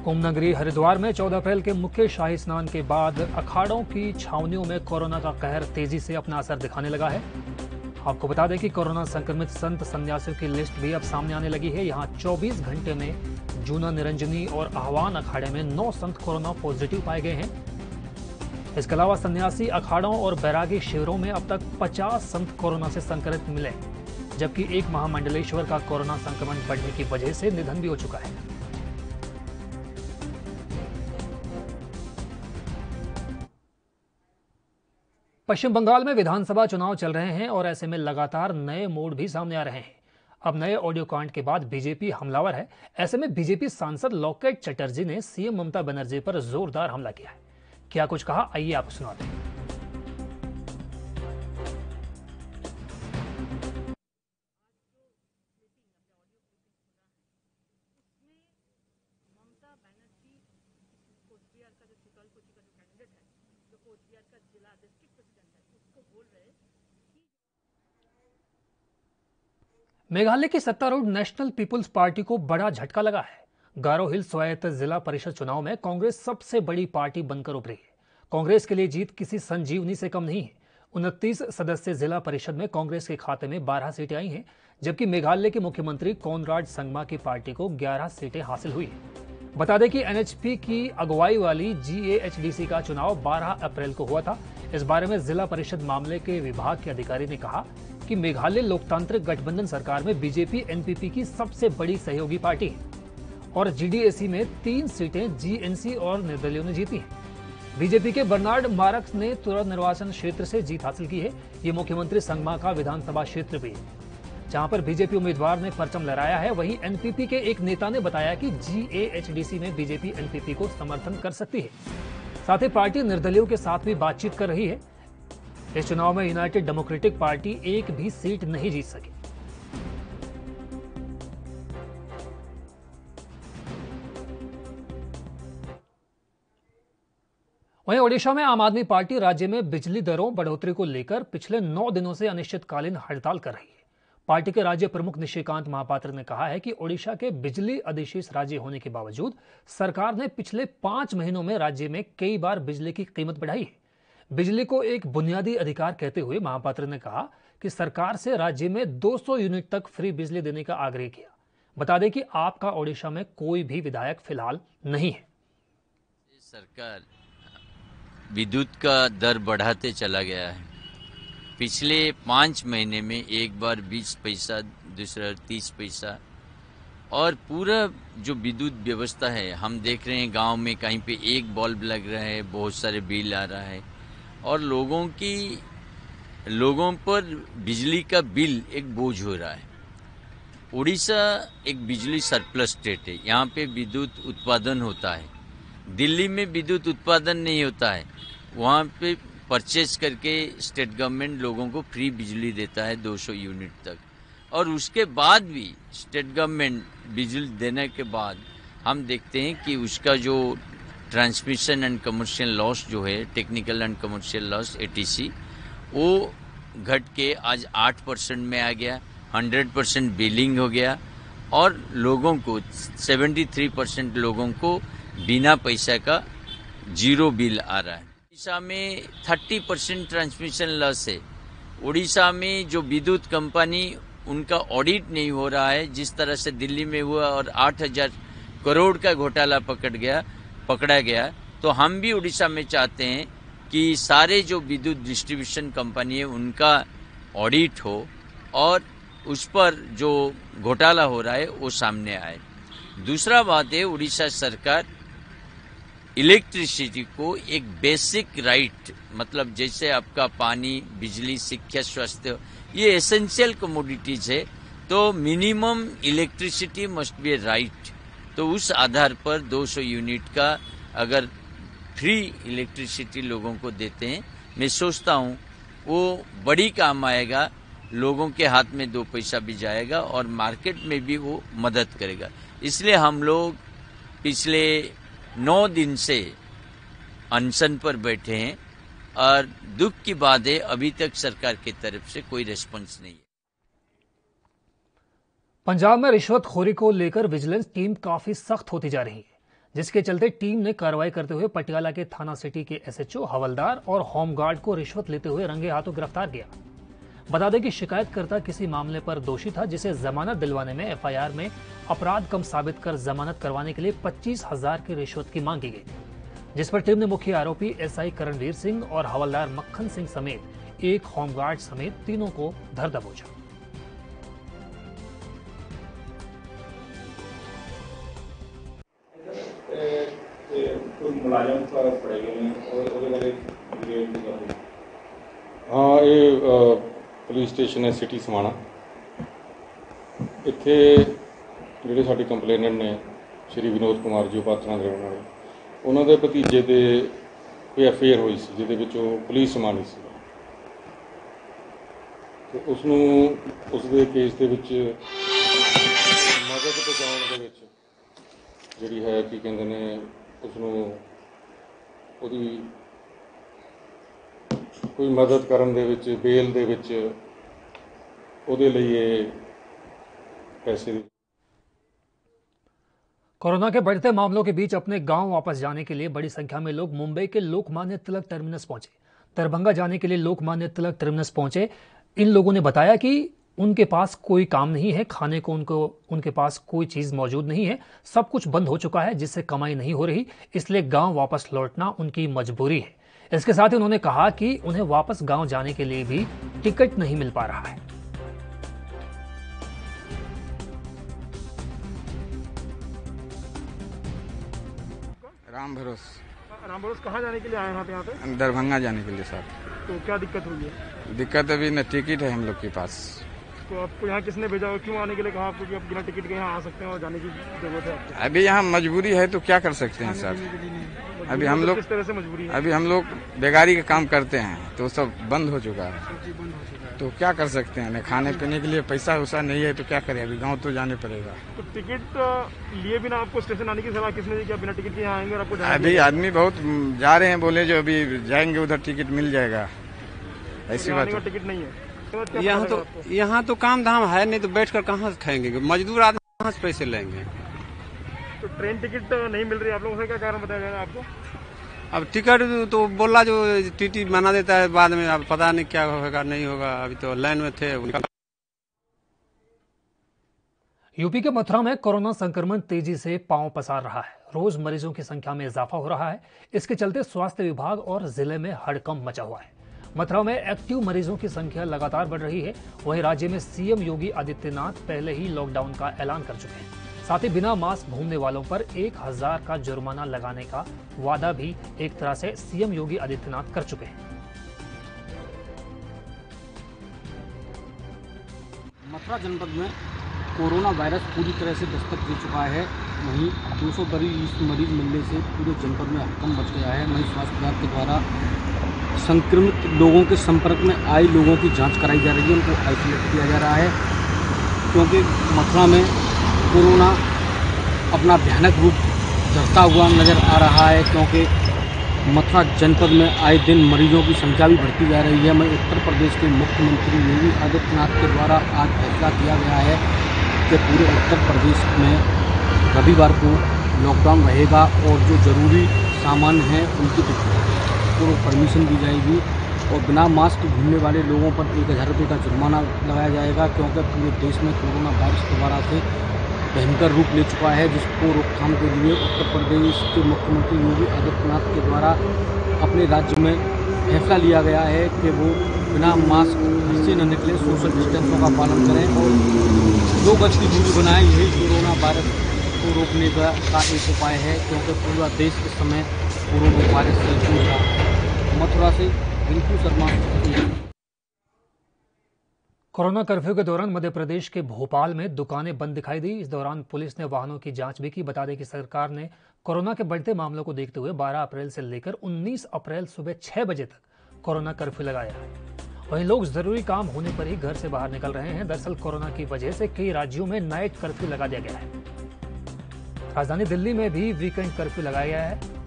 कुंभ नगरी हरिद्वार में 14 अप्रैल के मुख्य शाही स्नान के बाद अखाड़ों की छावनियों में कोरोना का कहर तेजी से अपना असर दिखाने लगा है। आपको बता दें कि कोरोना संक्रमित संत सन्यासियों की लिस्ट भी अब सामने आने लगी है। यहाँ 24 घंटे में जूना निरंजनी और आह्वान अखाड़े में 9 संत कोरोना पॉजिटिव पाए गए हैं। इसके अलावा सन्यासी अखाड़ों और बैरागी शिविरों में अब तक 50 संत कोरोना से संक्रमित मिले, जबकि एक महामंडलेश्वर का कोरोना संक्रमण बढ़ने की वजह से निधन भी हो चुका है। पश्चिम बंगाल में विधानसभा चुनाव चल रहे हैं और ऐसे में लगातार नए मोड़ भी सामने आ रहे हैं। अब नए ऑडियो कांड के बाद बीजेपी हमलावर है। ऐसे में बीजेपी सांसद लॉकेट चटर्जी ने सीएम ममता बनर्जी पर जोरदार हमला किया है। क्या कुछ कहा, आइए आपको सुनाते हैं। मेघालय की सत्तारूढ़ नेशनल पीपुल्स पार्टी को बड़ा झटका लगा है। गारो हिल स्वायत्त जिला परिषद चुनाव में कांग्रेस सबसे बड़ी पार्टी बनकर उभरी है। कांग्रेस के लिए जीत किसी संजीवनी से कम नहीं है। 29 सदस्य जिला परिषद में कांग्रेस के खाते में 12 सीटें आई हैं, जबकि मेघालय के मुख्यमंत्री कोनराड संगमा की पार्टी को 11 सीटें हासिल हुई हैं। बता दें कि एनएचपी की अगुवाई वाली GAHDC का चुनाव 12 अप्रैल को हुआ था। इस बारे में जिला परिषद मामले के विभाग के अधिकारी ने कहा कि मेघालय लोकतांत्रिक गठबंधन सरकार में बीजेपी NPP की सबसे बड़ी सहयोगी पार्टी है और GDAC में 3 सीटें GNC और निर्दलियों ने जीती हैं। बीजेपी के बर्नार्ड मार्क्स ने तुरंत निर्वाचन क्षेत्र से जीत हासिल की है। ये मुख्यमंत्री संगमा का विधानसभा क्षेत्र भी है, जहां पर बीजेपी उम्मीदवार ने परचम लहराया है। वहीं NPP के एक नेता ने बताया कि GAHDC में बीजेपी NPP को समर्थन कर सकती है। साथ ही पार्टी निर्दलियों के साथ भी बातचीत कर रही है। इस चुनाव में यूनाइटेड डेमोक्रेटिक पार्टी एक भी सीट नहीं जीत सकी। वहीं ओडिशा में आम आदमी पार्टी राज्य में बिजली दरों बढ़ोतरी को लेकर पिछले 9 दिनों से अनिश्चितकालीन हड़ताल कर रही है। पार्टी के राज्य प्रमुख निशिकांत महापात्र ने कहा है कि ओडिशा के बिजली अधिशेष राज्य होने के बावजूद सरकार ने पिछले 5 महीनों में राज्य में कई बार बिजली की कीमत बढ़ाई है। बिजली को एक बुनियादी अधिकार कहते हुए महापात्र ने कहा कि सरकार से राज्य में 200 यूनिट तक फ्री बिजली देने का आग्रह किया। बता दें कि आपका ओडिशा में कोई भी विधायक फिलहाल नहीं है। सरकार विद्युत का दर बढ़ाते चला गया है। पिछले 5 महीने में एक बार 20 पैसा, दूसरा 30 पैसा, और पूरा जो विद्युत व्यवस्था है हम देख रहे हैं गांव में कहीं पे एक बल्ब लग रहा है, बहुत सारे बिल आ रहा है और लोगों पर बिजली का बिल एक बोझ हो रहा है। उड़ीसा एक बिजली सरप्लस स्टेट है, यहाँ पे विद्युत उत्पादन होता है। दिल्ली में विद्युत उत्पादन नहीं होता है, वहाँ पे परचेज करके स्टेट गवर्नमेंट लोगों को फ्री बिजली देता है 200 यूनिट तक, और उसके बाद भी स्टेट गवर्नमेंट बिजली देने के बाद हम देखते हैं कि उसका जो ट्रांसमिशन एंड कमर्शियल लॉस जो है, technical and commercial loss ATC, वो घट के आज 8% में आ गया, 100% बिलिंग हो गया और लोगों को 73% लोगों को बिना पैसा का जीरो बिल आ रहा है। उड़ीसा में 30% ट्रांसमिशन लॉस है। उड़ीसा में जो विद्युत कंपनी उनका ऑडिट नहीं हो रहा है, जिस तरह से दिल्ली में हुआ और 8,000 करोड़ का घोटाला पकड़ा गया, तो हम भी उड़ीसा में चाहते हैं कि सारे जो विद्युत डिस्ट्रीब्यूशन कंपनी है उनका ऑडिट हो और उस पर जो घोटाला हो रहा है वो सामने आए। दूसरा बात है, उड़ीसा सरकार इलेक्ट्रिसिटी को एक बेसिक राइट, मतलब जैसे आपका पानी, बिजली, शिक्षा, स्वास्थ्य, ये एसेंशियल कमोडिटीज है, तो minimum electricity must be A right. तो उस आधार पर 200 यूनिट का अगर फ्री इलेक्ट्रिसिटी लोगों को देते हैं, मैं सोचता हूँ वो बड़ी काम आएगा, लोगों के हाथ में 2 पैसा भी जाएगा और मार्केट में भी वो मदद करेगा। इसलिए हम लोग पिछले 9 दिन से अनशन पर बैठे हैं और दुख की बात है अभी तक सरकार की तरफ से कोई रिस्पॉन्स नहीं है। पंजाब में रिश्वतखोरी को लेकर विजिलेंस टीम काफी सख्त होती जा रही है, जिसके चलते टीम ने कार्रवाई करते हुए पटियाला के थाना सिटी के एसएचओ, हवलदार और होमगार्ड को रिश्वत लेते हुए रंगे हाथों गिरफ्तार किया। बता दें कि शिकायतकर्ता किसी मामले पर दोषी था, जिसे जमानत दिलवाने में एफआईआर में अपराध कम साबित कर जमानत करवाने के लिए 25,000 की रिश्वत की मांग की गई, जिस पर टीम ने मुख्य आरोपी एसआई करणवीर सिंह और हवलदार मक्खन सिंह समेत एक होमगार्ड समेत तीनों को धर दबोचा। हाँ, ये पुलिस स्टेशन है सिटी समाना। इत्थे ਜਿਹੜੇ ਸਾਡੀ ਕੰਪਲੇਨੈਂਟ ਨੇ ਸ਼੍ਰੀ ਵਿਨੋਦ ਕੁਮਾਰ ਜੀ ਪਾਤਰਾਂ ਦੇ ਰਹਿਣ ਵਾਲੇ, ਉਹਨਾਂ ਦੇ ਭਤੀਜੇ ਦੇ ਕੋਈ ਅਫੇਅਰ ਹੋਈ ਸੀ ਜਿਹਦੇ ਵਿੱਚ ਉਹ ਪੁਲਿਸ ਸਮਾਨੀ ਸੀ, ਤੇ ਉਸ ਨੂੰ ਉਸ ਦੇ ਕੇਸ ਦੇ ਵਿੱਚ ਮਦਦ ਪਹੁੰਚਾਉਣ ਦੇ ਵਿੱਚ ਜਿਹੜੀ ਹੈ ਕੀ ਕਹਿੰਦੇ ਨੇ ਉਸ ਨੂੰ ਉਹਦੀ ਕੋਈ ਮਦਦ ਕਰਨ ਦੇ ਵਿੱਚ ਬੇਲ ਦੇ ਵਿੱਚ ਉਹਦੇ ਲਈ ਇਹ पैसे। कोरोना के बढ़ते मामलों के बीच अपने गांव वापस जाने के लिए बड़ी संख्या में लोग मुंबई के लोकमान्य तिलक टर्मिनस पहुंचे। दरभंगा जाने के लिए लोकमान्य तिलक टर्मिनस पहुंचे इन लोगों ने बताया कि उनके पास कोई काम नहीं है, खाने को उनके पास कोई चीज मौजूद नहीं है, सब कुछ बंद हो चुका है, जिससे कमाई नहीं हो रही, इसलिए गांव वापस लौटना उनकी मजबूरी है। इसके साथ ही उन्होंने कहा कि उन्हें वापस गांव जाने के लिए भी टिकट नहीं मिल पा रहा है। राम भरोस कहाँ जाने के लिए आए हैं आप यहाँ पे? दरभंगा जाने के लिए सर। तो क्या दिक्कत हुई है? दिक्कत अभी न टिकट है हम लोग के पास। तो आपको यहाँ किसने भेजा और क्यों आने के लिए कहा आपको कि आप बिना टिकट के यहाँ आ सकते हैं और जाने की जरूरत है आपको? अभी यहाँ मजबूरी है तो क्या कर सकते हैं सर। अभी हम लोग किस तरह से मजबूरी है? अभी हम लोग बेगारी का काम करते हैं तो सब बंद हो चुका है, तो क्या कर सकते हैं। न खाने पीने के लिए पैसा वैसा नहीं है तो क्या करें, अभी गाँव तो जाने पड़ेगा। तो टिकट लिए बिना आपको स्टेशन आने की सलाह किसने दी कि आप बिना टिकट के यहाँ आएंगे और आपको अभी आदमी बहुत जा रहे हैं, बोले जो अभी जाएंगे उधर टिकट मिल जाएगा, ऐसी बात है। टिकट नहीं है यहाँ तो काम धाम है नहीं, तो बैठकर कहाँ से खाएंगे, मजदूर आदमी कहाँ से पैसे लेंगे। तो ट्रेन टिकट नहीं मिल रही आप लोगों से, क्या कारण बताया जाएगा आपको? अब टिकट तो बोला जो टीटी बना देता है बाद में, अब पता नहीं क्या होगा नहीं होगा, अभी तो लाइन में थे। यूपी के मथुरा में कोरोना संक्रमण तेजी से पांव पसार रहा है। रोज मरीजों की संख्या में इजाफा हो रहा है। इसके चलते स्वास्थ्य विभाग और जिले में हड़कंप मचा हुआ है। मथुरा में एक्टिव मरीजों की संख्या लगातार बढ़ रही है। वहीं राज्य में सीएम योगी आदित्यनाथ पहले ही लॉकडाउन का ऐलान कर चुके हैं। साथ ही बिना मास्क घूमने वालों पर 1000 का जुर्माना लगाने का वादा भी एक तरह से सीएम योगी आदित्यनाथ कर चुके हैं। मथुरा जनपद में कोरोना वायरस पूरी तरह से दस्तक दे चुका है। वहीं 222 मरीज मिलने से पूरे जनपद में हड़कंप मच गया है। वहीं स्वास्थ्य विभाग के द्वारा संक्रमित लोगों के संपर्क में आए लोगों की जांच कराई जा रही है, उनको आइसोलेट किया जा रहा है, क्योंकि मथुरा में कोरोना अपना भयानक रूप धरता हुआ नज़र आ रहा है। क्योंकि मथुरा जनपद में आए दिन मरीजों की संख्या भी बढ़ती जा रही है। वहीं उत्तर प्रदेश के मुख्यमंत्री योगी आदित्यनाथ के द्वारा आज फैसला किया गया है कि पूरे उत्तर प्रदेश में रविवार को लॉकडाउन रहेगा और जो ज़रूरी सामान हैं उनकी को परमिशन दी जाएगी और बिना मास्क घूमने वाले लोगों पर 1000 रुपये का जुर्माना लगाया जाएगा। क्योंकि पूरे देश में कोरोना वायरस दोबारा से भयंकर रूप ले चुका है, जिसको रोकथाम के लिए उत्तर प्रदेश के मुख्यमंत्री योगी आदित्यनाथ के द्वारा अपने राज्य में फैसला लिया गया है कि वो बिना मास्क घर से न निकलें, सोशल डिस्टेंसों का पालन करें और 2 गज की दूरी बनाएं। यही कोरोना वायरस को रोकने का एक उपाय है, क्योंकि पूरा देश इस समय कोरोना वायरस से जूझ रहा है। मथुरा से रिंकू शर्मा। कोरोना कर्फ्यू के दौरान मध्य प्रदेश के भोपाल में दुकानें बंद दिखाई दी। इस दौरान पुलिस ने वाहनों की जांच भी की। बता दें कि सरकार ने कोरोना के बढ़ते मामलों को देखते हुए 12 अप्रैल से लेकर 19 अप्रैल सुबह 6 बजे तक कोरोना कर्फ्यू लगाया है। वहीं लोग जरूरी काम होने पर ही घर से बाहर निकल रहे हैं। दरअसल कोरोना की वजह से कई राज्यों में नाइट कर्फ्यू लगा दिया गया है। राजधानी दिल्ली में भी वीकेंड कर्फ्यू लगाया गया है।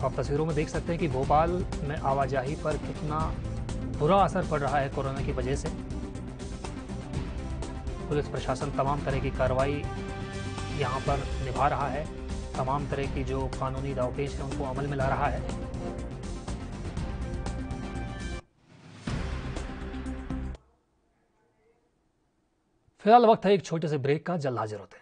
आप तस्वीरों में देख सकते हैं कि भोपाल में आवाजाही पर कितना बुरा असर पड़ रहा है कोरोना की वजह से। पुलिस प्रशासन तमाम तरह की कार्रवाई यहां पर निभा रहा है। तमाम तरह की जो कानूनी दावपेच है उनको अमल में ला रहा है। फिलहाल वक्त है एक छोटे से ब्रेक का। जल्द हाजिर होते हैं।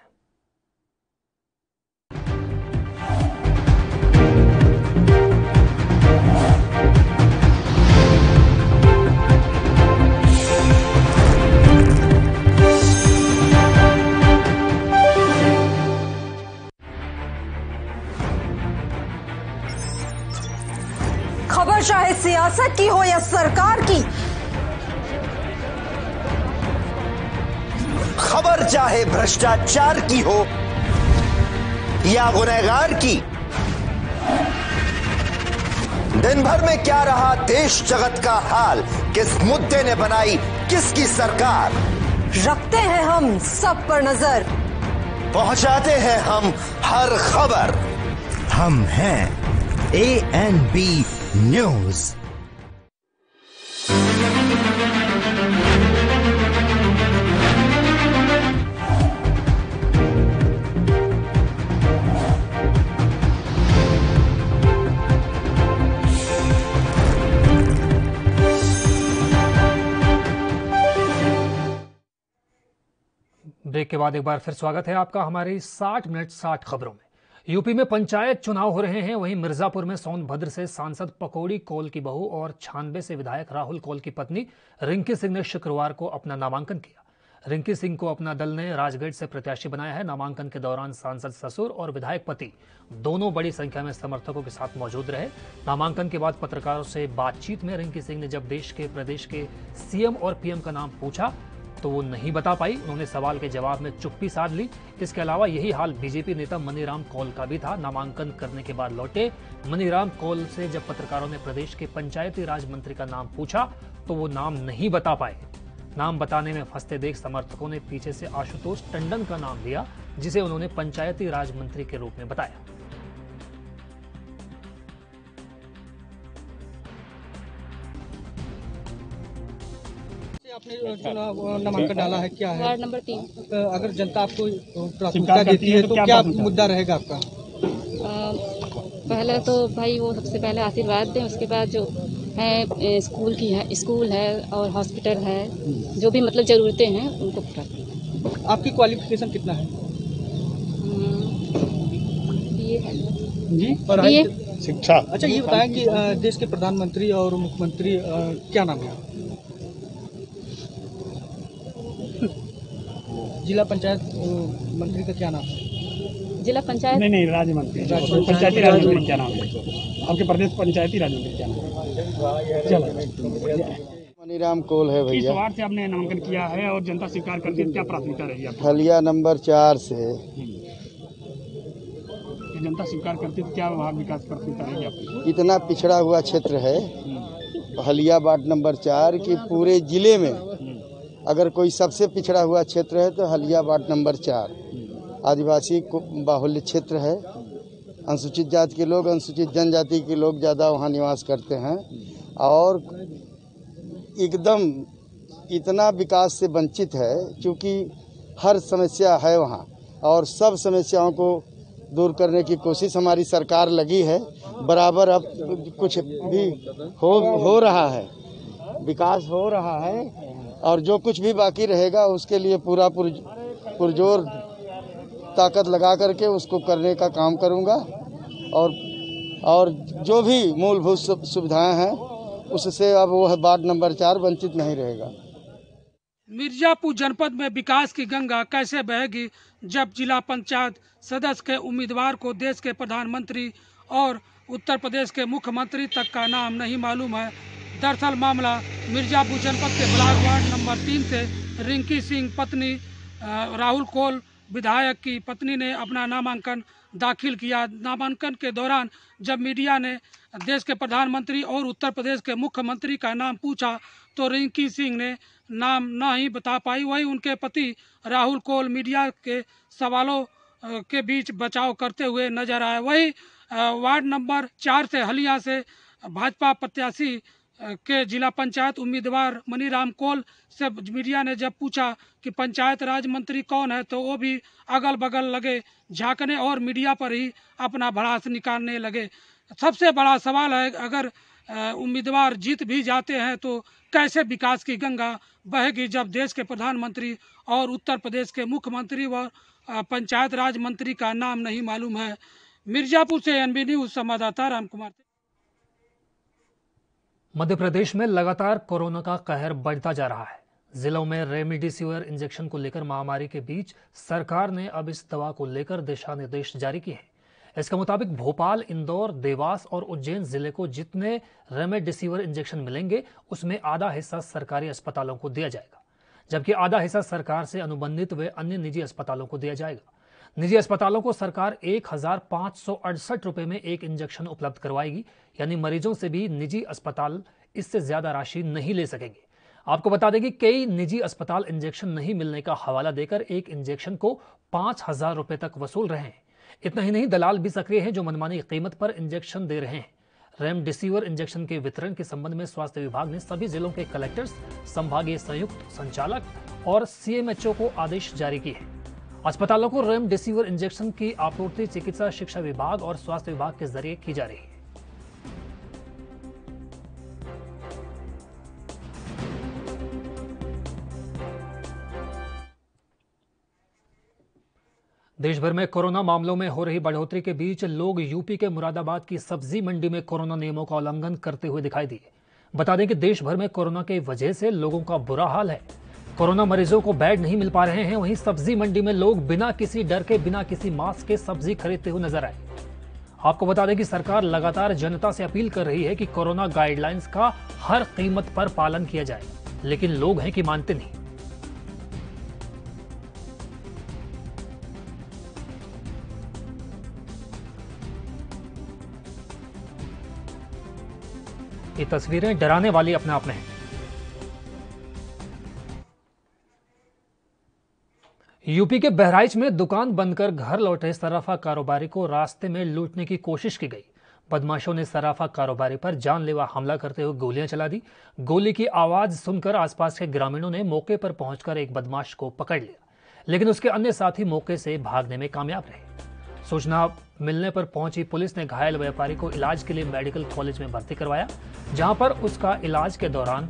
खबर चाहे सियासत की हो या सरकार की, खबर चाहे भ्रष्टाचार की हो या गुनहगार की, दिन भर में क्या रहा देश जगत का हाल, किस मुद्दे ने बनाई किसकी सरकार, रखते हैं हम सब पर नजर, पहुंचाते हैं हम हर खबर। हम हैं ANB न्यूज। ब्रेक के बाद एक बार फिर स्वागत है आपका हमारी 60 मिनट 60 खबरों में। यूपी में पंचायत चुनाव हो रहे हैं। वहीं मिर्जापुर में सोनभद्र से सांसद पकौड़ी कौल की बहू और छानबे से विधायक राहुल कौल की पत्नी रिंकी सिंह ने शुक्रवार को अपना नामांकन किया। रिंकी सिंह को अपना दल ने राजगढ़ से प्रत्याशी बनाया है। नामांकन के दौरान सांसद ससुर और विधायक पति दोनों बड़ी संख्या में समर्थकों के साथ मौजूद रहे। नामांकन के बाद पत्रकारों से बातचीत में रिंकी सिंह ने जब प्रदेश के सीएम और पीएम का नाम पूछा तो वो नहीं बता पाई। उन्होंने सवाल के जवाब में चुप्पी साध ली। इसके अलावा यही हाल बीजेपी नेता मनीराम कौल का भी था। नामांकन करने के बाद लौटे मनीराम कौल से जब पत्रकारों ने प्रदेश के पंचायती राज मंत्री का नाम पूछा तो वो नाम नहीं बता पाए। नाम बताने में फंसते देख समर्थकों ने पीछे से आशुतोष टंडन का नाम लिया, जिसे उन्होंने पंचायती राज मंत्री के रूप में बताया। आपने चुनाव नामांकन डाला है, क्या है? Ward number 3। अगर जनता आपको प्राथमिकता देती है तो क्या मुद्दा रहेगा आपका? पहले तो भाई वो सबसे पहले आशीर्वाद दें, उसके बाद जो है स्कूल है और हॉस्पिटल है, जो भी मतलब ज़रूरतें हैं उनको पूरा करें। आपकी क्वालिफिकेशन कितना है? बीए है जी, पढ़ाई शिक्षा। अच्छा, ये बताएं कि देश के प्रधानमंत्री और मुख्यमंत्री क्या नाम है? जिला पंचायत मंत्री का क्या नाम है? जिला पंचायत नहीं राज्य मंत्री, पंचायती राज मंत्री क्या नाम है आपके प्रदेश? पंचायती राज मंत्री क्या नाम है? मनीराम कौल है भैया। किस वार्ड से आपने नामांकन किया है और जनता स्वीकार करती है, क्या प्राथमिकता रहेगी आपकी? हलिया नंबर 4 से। जनता स्वीकार करती है, क्या वहाँ विकास प्राथमिकता रहेगी आपकी? इतना पिछड़ा हुआ क्षेत्र है हलिया वार्ड नंबर 4 की पूरे जिले में अगर कोई सबसे पिछड़ा हुआ क्षेत्र है तो हलिया वार्ड नंबर 4। आदिवासी बाहुल्य क्षेत्र है। अनुसूचित जाति के लोग, अनुसूचित जनजाति के लोग ज़्यादा वहाँ निवास करते हैं और एकदम इतना विकास से वंचित है क्योंकि हर समस्या है वहाँ और सब समस्याओं को दूर करने की कोशिश हमारी सरकार लगी है। बराबर अब कुछ भी हो रहा है, विकास हो रहा है और जो कुछ भी बाकी रहेगा उसके लिए पूरा पुरजोर ताकत लगा करके उसको करने का काम करूंगा और और जो भी मूलभूत सुविधाएं हैं उससे अब वह वार्ड नंबर 4 वंचित नहीं रहेगा। मिर्जापुर जनपद में विकास की गंगा कैसे बहेगी जब जिला पंचायत सदस्य के उम्मीदवार को देश के प्रधानमंत्री और उत्तर प्रदेश के मुख्यमंत्री तक का नाम नहीं मालूम है। दरअसल मामला मिर्जापुर जनपद के ब्लॉक वार्ड नंबर 3 से रिंकी सिंह पत्नी राहुल कोल विधायक की पत्नी ने अपना नामांकन दाखिल किया। नामांकन के दौरान जब मीडिया ने देश के प्रधानमंत्री और उत्तर प्रदेश के मुख्यमंत्री का नाम पूछा तो रिंकी सिंह ने नाम न ही बता पाई। वहीं उनके पति राहुल कोल मीडिया के सवालों के बीच बचाव करते हुए नजर आए। वहीं वार्ड नंबर 4 से हलिया से भाजपा प्रत्याशी के जिला पंचायत उम्मीदवार मनीराम कोल से मीडिया ने जब पूछा कि पंचायत राज मंत्री कौन है तो वो भी अगल बगल लगे झांकने और मीडिया पर ही अपना भड़ास निकालने लगे। सबसे बड़ा सवाल है, अगर उम्मीदवार जीत भी जाते हैं तो कैसे विकास की गंगा बहेगी जब देश के प्रधानमंत्री और उत्तर प्रदेश के मुख्यमंत्री व पंचायत राज मंत्री का नाम नहीं मालूम है। मिर्जापुर से एनबी न्यूज संवाददाता राम कुमार। मध्य प्रदेश में लगातार कोरोना का कहर बढ़ता जा रहा है। जिलों में रेमडेसिविर इंजेक्शन को लेकर महामारी के बीच सरकार ने अब इस दवा को लेकर दिशा निर्देश जारी किए हैं। इसके मुताबिक भोपाल, इंदौर, देवास और उज्जैन जिले को जितने रेमडेसिविर इंजेक्शन मिलेंगे उसमें आधा हिस्सा सरकारी अस्पतालों को दिया जाएगा, जबकि आधा हिस्सा सरकार से अनुबंधित व अन्य निजी अस्पतालों को दिया जाएगा। निजी अस्पतालों को सरकार 1568 रुपए में एक इंजेक्शन उपलब्ध करवाएगी, यानी मरीजों से भी निजी अस्पताल इससे ज्यादा राशि नहीं ले सकेंगे। आपको बता दें कि कई निजी अस्पताल इंजेक्शन नहीं मिलने का हवाला देकर एक इंजेक्शन को 5000 रुपए तक वसूल रहे हैं। इतना ही नहीं, दलाल भी सक्रिय हैं जो मनमानी कीमत पर इंजेक्शन दे रहे हैं। रेमडेसिविर इंजेक्शन के वितरण के संबंध में स्वास्थ्य विभाग ने सभी जिलों के कलेक्टर्स, संभागीय संयुक्त संचालक और सीएमएचओ को आदेश जारी किए हैं। अस्पतालों को रेमडेसिविर इंजेक्शन की आपूर्ति चिकित्सा शिक्षा विभाग और स्वास्थ्य विभाग के जरिए की जा रही है। देश भर में कोरोना मामलों में हो रही बढ़ोतरी के बीच लोग यूपी के मुरादाबाद की सब्जी मंडी में कोरोना नियमों का उल्लंघन करते हुए दिखाई दिए। बता दें कि देश भर में कोरोना की वजह से लोगों का बुरा हाल है। कोरोना मरीजों को बेड नहीं मिल पा रहे हैं। वहीं सब्जी मंडी में लोग बिना किसी डर के, बिना किसी मास्क के सब्जी खरीदते हुए नजर आए। आपको बता दें कि सरकार लगातार जनता से अपील कर रही है कि कोरोना गाइडलाइंस का हर कीमत पर पालन किया जाए, लेकिन लोग हैं कि मानते नहीं। ये तस्वीरें डराने वाली अपने आप में हैं। यूपी के बहराइच में दुकान बंद कर घर लौटे सराफा कारोबारी को रास्ते में लूटने की कोशिश की गई। बदमाशों ने सराफा कारोबारी पर जानलेवा हमला करते हुए गोलियां चला दी। गोली की आवाज सुनकर आसपास के ग्रामीणों ने मौके पर पहुंचकर एक बदमाश को पकड़ लिया, लेकिन उसके अन्य साथी मौके से भागने में कामयाब रहे। सूचना मिलने पर पहुंची पुलिस ने घायल व्यापारी को इलाज के लिए मेडिकल कॉलेज में भर्ती करवाया, जहां पर उसका इलाज के दौरान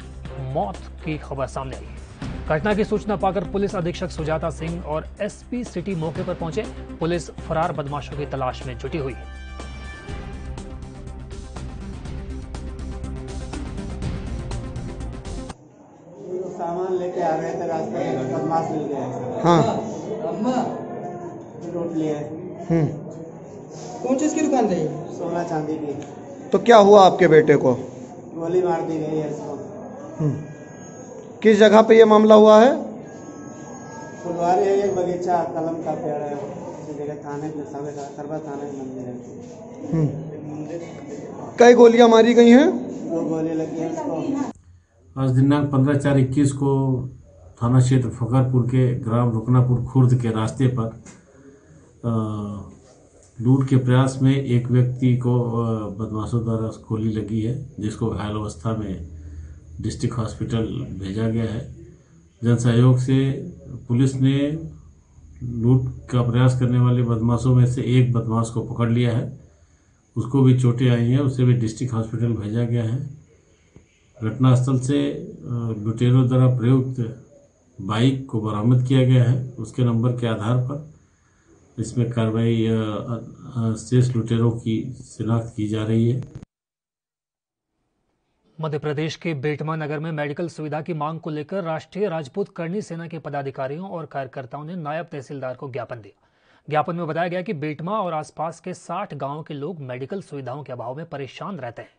मौत की खबर सामने आई है। घटना की सूचना पाकर पुलिस अधीक्षक सुजाता सिंह और एसपी सिटी मौके पर पहुंचे। पुलिस फरार बदमाशों की तलाश में जुटी हुई है। सामान लेके आ रहे थे, रास्ते में बदमाश मिल गए। हाँ, लूट लिए। कौन चीज की दुकान थी? सोना चांदी की। तो क्या हुआ आपके बेटे को? गोली मार दी गई है इसको। किस जगह पे ये मामला हुआ है? फुलवारी है, एक बगीचा कलम का पेड़ है, उसी जगह थाने में सरबा थाने में मंदिर है। कई गोलियां मारी गई हैं? 2 गोली लगी है इसको। आज दिनांक 15/4/21 को थाना क्षेत्र फकरपुर के ग्राम रुकनापुर खुर्द के रास्ते पर लूट के प्रयास में एक व्यक्ति को बदमाशों द्वारा गोली लगी है, जिसको घायल अवस्था में डिस्ट्रिक्ट हॉस्पिटल भेजा गया है। जनसहयोग से पुलिस ने लूट का प्रयास करने वाले बदमाशों में से एक बदमाश को पकड़ लिया है। उसको भी चोटें आई हैं, उसे भी डिस्ट्रिक्ट हॉस्पिटल भेजा गया है। घटनास्थल से लुटेरों द्वारा प्रयुक्त बाइक को बरामद किया गया है। उसके नंबर के आधार पर इसमें कार्रवाई शेष लुटेरों की शिनाख्त की जा रही है। मध्य प्रदेश के बेटमा नगर में मेडिकल सुविधा की मांग को लेकर राष्ट्रीय राजपूत करनी सेना के पदाधिकारियों और कार्यकर्ताओं ने नायब तहसीलदार को ज्ञापन दिया। ज्ञापन में बताया गया कि बेटमा और आसपास के 60 गांवों के लोग मेडिकल सुविधाओं के अभाव में परेशान रहते हैं।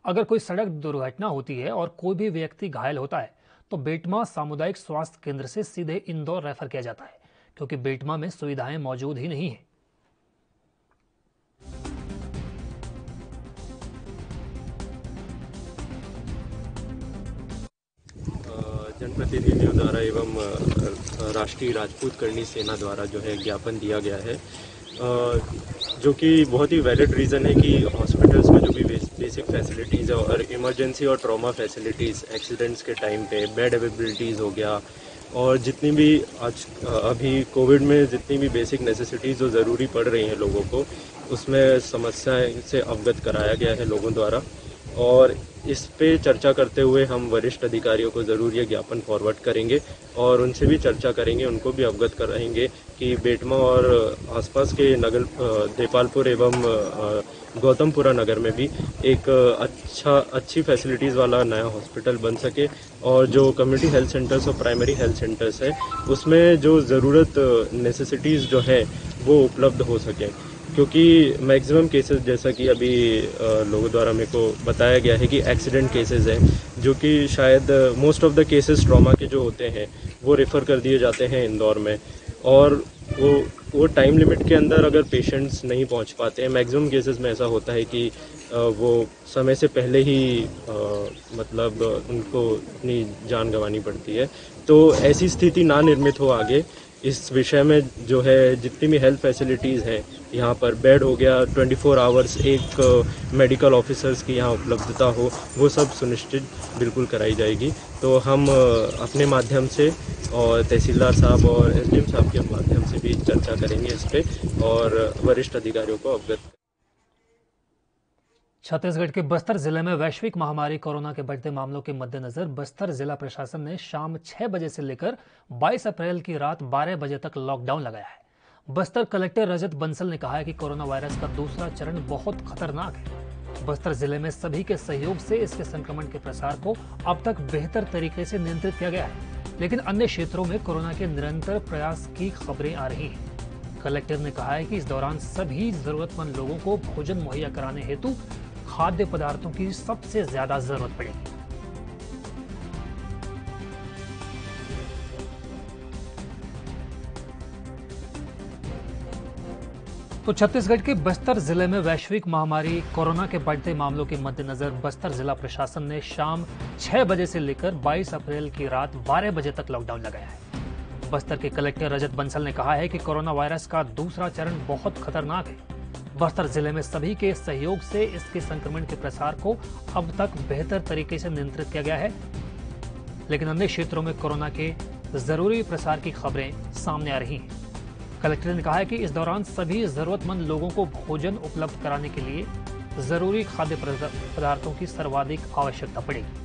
अगर कोई सड़क दुर्घटना होती है और कोई भी व्यक्ति घायल होता है तो बेटमा सामुदायिक स्वास्थ्य केंद्र से सीधे इंदौर रेफर किया जाता है, क्योंकि बेटमा में सुविधाएं मौजूद ही नहीं है। जनप्रतिनिधियों द्वारा एवं राष्ट्रीय राजपूत करनी सेना द्वारा जो है ज्ञापन दिया गया है, जो कि बहुत ही वैलिड रीज़न है कि हॉस्पिटल्स में जो भी बेसिक फैसिलिटीज़ है और इमरजेंसी और ट्रॉमा फैसिलिटीज़, एक्सीडेंट्स के टाइम पे बेड अवेलेबिलिटीज़ हो गया, और जितनी भी आज अभी कोविड में जितनी भी बेसिक नेसेसिटीज़ जो ज़रूरी पड़ रही हैं लोगों को, उसमें समस्याएं से अवगत कराया गया है लोगों द्वारा। और इस पे चर्चा करते हुए हम वरिष्ठ अधिकारियों को ज़रूर ये ज्ञापन फॉरवर्ड करेंगे और उनसे भी चर्चा करेंगे, उनको भी अवगत कराएंगे कि बेटमा और आसपास के नगर देपालपुर एवं गौतमपुरा नगर में भी एक अच्छी फैसिलिटीज़ वाला नया हॉस्पिटल बन सके, और जो कम्युनिटी हेल्थ सेंटर्स और प्राइमरी हेल्थ सेंटर्स है उसमें जो ज़रूरत नेसेसिटीज़ जो है वो उपलब्ध हो सकें। क्योंकि मैक्सिमम केसेस, जैसा कि अभी लोगों द्वारा मेरे को बताया गया है कि एक्सीडेंट केसेस हैं, जो कि शायद most of the cases trauma के जो होते हैं वो रेफ़र कर दिए जाते हैं इंदौर में, और वो टाइम लिमिट के अंदर अगर पेशेंट्स नहीं पहुंच पाते हैं, मैक्सिमम केसेस में ऐसा होता है कि वो समय से पहले ही मतलब उनको अपनी जान गंवानी पड़ती है। तो ऐसी स्थिति ना निर्मित हो आगे, इस विषय में जो है जितनी भी हेल्थ फैसिलिटीज़ हैं, यहाँ पर बेड हो गया, 24 आवर्स एक मेडिकल ऑफिसर्स की यहाँ उपलब्धता हो, वो सब सुनिश्चित बिल्कुल कराई जाएगी। तो हम अपने माध्यम से और तहसीलदार साहब और एसडीएम साहब के माध्यम से भी चर्चा करेंगे इस पे और वरिष्ठ अधिकारियों को अवगत। छत्तीसगढ़ के बस्तर जिले में वैश्विक महामारी कोरोना के बढ़ते मामलों के मद्देनजर बस्तर जिला प्रशासन ने शाम 6 बजे से लेकर 22 अप्रैल की रात 12 बजे तक लॉकडाउन लगाया है। बस्तर कलेक्टर रजत बंसल ने कहा है कि कोरोना वायरस का दूसरा चरण बहुत खतरनाक है। बस्तर जिले में सभी के सहयोग से इसके संक्रमण के प्रसार को अब तक बेहतर तरीके से नियंत्रित किया गया है, लेकिन अन्य क्षेत्रों में कोरोना के निरंतर प्रयास की खबरें आ रही हैं। कलेक्टर ने कहा है कि इस दौरान सभी जरूरतमंद लोगों को भोजन मुहैया कराने हेतु खाद्य पदार्थों की सबसे ज्यादा जरूरत पड़ेगी। तो छत्तीसगढ़ के बस्तर जिले में वैश्विक महामारी कोरोना के बढ़ते मामलों के मद्देनजर बस्तर जिला प्रशासन ने शाम 6 बजे से लेकर 22 अप्रैल की रात 12 बजे तक लॉकडाउन लगाया है। बस्तर के कलेक्टर रजत बंसल ने कहा है कि कोरोना वायरस का दूसरा चरण बहुत खतरनाक है। बस्तर जिले में सभी के सहयोग से इसके संक्रमण के प्रसार को अब तक बेहतर तरीके से नियंत्रित किया गया है, लेकिन अन्य क्षेत्रों में कोरोना के जरूरी प्रसार की खबरें सामने आ रही हैं। कलेक्टर ने कहा है कि इस दौरान सभी जरूरतमंद लोगों को भोजन उपलब्ध कराने के लिए जरूरी खाद्य पदार्थों की सर्वाधिक आवश्यकता पड़ेगी।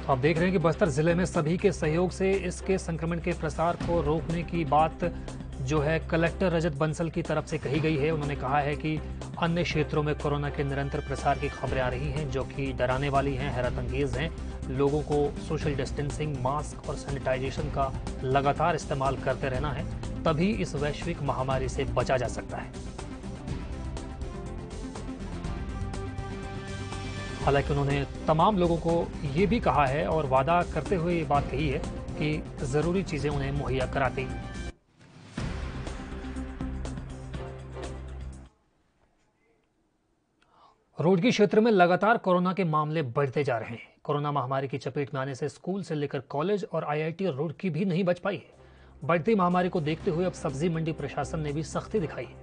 आप देख रहे हैं कि बस्तर जिले में सभी के सहयोग से इसके संक्रमण के प्रसार को रोकने की बात जो है कलेक्टर रजत बंसल की तरफ से कही गई है। उन्होंने कहा है कि अन्य क्षेत्रों में कोरोना के निरंतर प्रसार की खबरें आ रही हैं जो कि डराने वाली हैं, हैरत अंगेज हैं। लोगों को सोशल डिस्टेंसिंग, मास्क और सैनिटाइजेशन का लगातार इस्तेमाल करते रहना है, तभी इस वैश्विक महामारी से बचा जा सकता है। हालांकि उन्होंने तमाम लोगों को ये भी कहा है और वादा करते हुए ये बात कही है कि जरूरी चीजें उन्हें मुहैया कराती। रुड़की क्षेत्र में लगातार कोरोना के मामले बढ़ते जा रहे हैं। कोरोना महामारी की चपेट में आने से स्कूल से लेकर कॉलेज और आईआईटी रुड़की भी नहीं बच पाई है। बढ़ती महामारी को देखते हुए अब सब्जी मंडी प्रशासन ने भी सख्ती दिखाई है।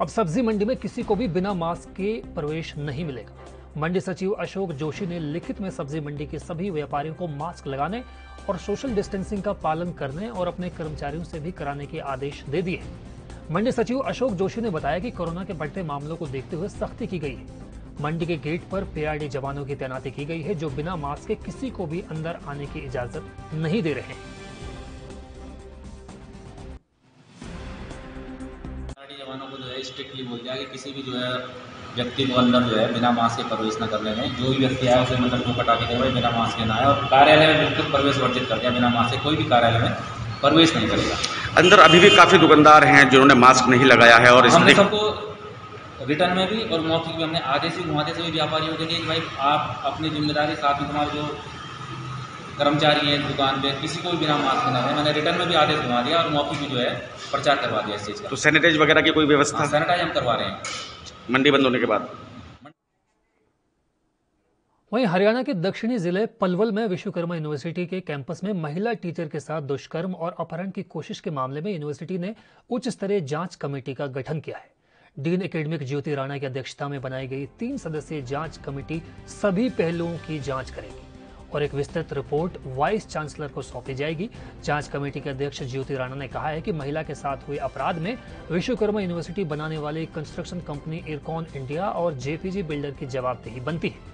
अब सब्जी मंडी में किसी को भी बिना मास्क के प्रवेश नहीं मिलेगा। मंडी सचिव अशोक जोशी ने लिखित में सब्जी मंडी के सभी व्यापारियों को मास्क लगाने और सोशल डिस्टेंसिंग का पालन करने और अपने कर्मचारियों से भी कराने के आदेश दे दिए हैं। मंडी सचिव अशोक जोशी ने बताया कि कोरोना के बढ़ते मामलों को देखते हुए सख्ती की गई है। मंडी के गेट पर पीआरडी जवानों की तैनाती की गई है, जो बिना मास्क के किसी को भी अंदर आने की इजाजत नहीं दे रहे हैं। जवानों को जो है स्ट्रिक्टली बोल दिया कि किसी भी जो है व्यक्ति को अंदर जो है बिना मास्क के प्रवेश न करने में, जो भी व्यक्ति आए उसे मतलब जो पटाखे दे रहे बिना मास्क के ना आए, और कार्यालय में बिल्कुल प्रवेश वर्जित कर दिया, बिना मास्क के कोई भी कार्यालय में प्रवेश नहीं करेगा। अंदर अभी भी काफी दुकानदार हैं जिन्होंने मास्क नहीं लगाया है, और हमने सबको रिटर्न में भी और मौखिक भी हमने आधे से घुमाते सभी व्यापारियों के लिए कि भाई आप अपनी जिम्मेदारी, साथ में तुम्हारे जो कर्मचारी हैं दुकान पे, किसी को भी बिना मास्क ना है, मैंने रिटर्न में भी आदेश घुमा दिया और मौखिक भी जो है प्रचार करवा दिया इस चीज़ का। तो सैनिटाइज वगैरह की कोई व्यवस्था? सैनिटाइज हम करवा रहे हैं मंडी बंद होने के बाद। वहीं हरियाणा के दक्षिणी जिले पलवल में विश्वकर्मा यूनिवर्सिटी के कैंपस में महिला टीचर के साथ दुष्कर्म और अपहरण की कोशिश के मामले में यूनिवर्सिटी ने उच्च स्तरीय जांच कमेटी का गठन किया है। डीन एकेडमिक ज्योति राणा की अध्यक्षता में बनाई गई 3 सदस्यीय जांच कमेटी सभी पहलुओं की जांच करेगी और एक विस्तृत रिपोर्ट वाइस चांसलर को सौंपी जाएगी। जांच कमेटी के अध्यक्ष ज्योति राणा ने कहा है कि महिला के साथ हुए अपराध में विश्वकर्मा यूनिवर्सिटी बनाने वाली कंस्ट्रक्शन कंपनी इरकॉन इंडिया और जेपीजी बिल्डर की जवाबदेही बनती है।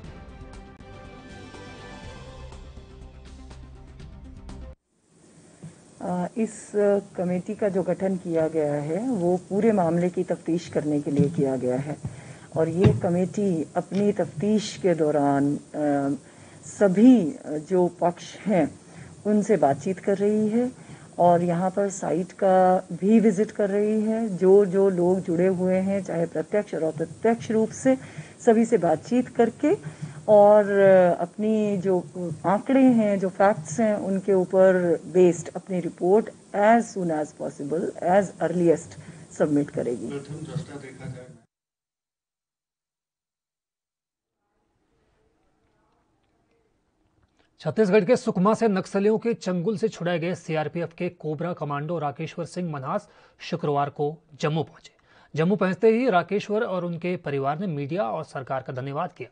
इस कमेटी का जो गठन किया गया है वो पूरे मामले की तफ्तीश करने के लिए किया गया है, और ये कमेटी अपनी तफ्तीश के दौरान सभी जो पक्ष हैं उनसे बातचीत कर रही है और यहाँ पर साइट का भी विजिट कर रही है। जो लोग जुड़े हुए हैं चाहे प्रत्यक्ष और अप्रत्यक्ष रूप से, सभी से बातचीत करके और अपनी जो आंकड़े हैं, जो फैक्ट्स हैं, उनके ऊपर बेस्ड अपनी report as soon as possible, as earliest submit करेगी। छत्तीसगढ़ के सुकमा से नक्सलियों के चंगुल से छुड़ाए गए सीआरपीएफ के कोबरा कमांडो राकेश्वर सिंह मन्हास शुक्रवार को जम्मू पहुंचे। जम्मू पहुंचते ही राकेश्वर और उनके परिवार ने मीडिया और सरकार का धन्यवाद किया।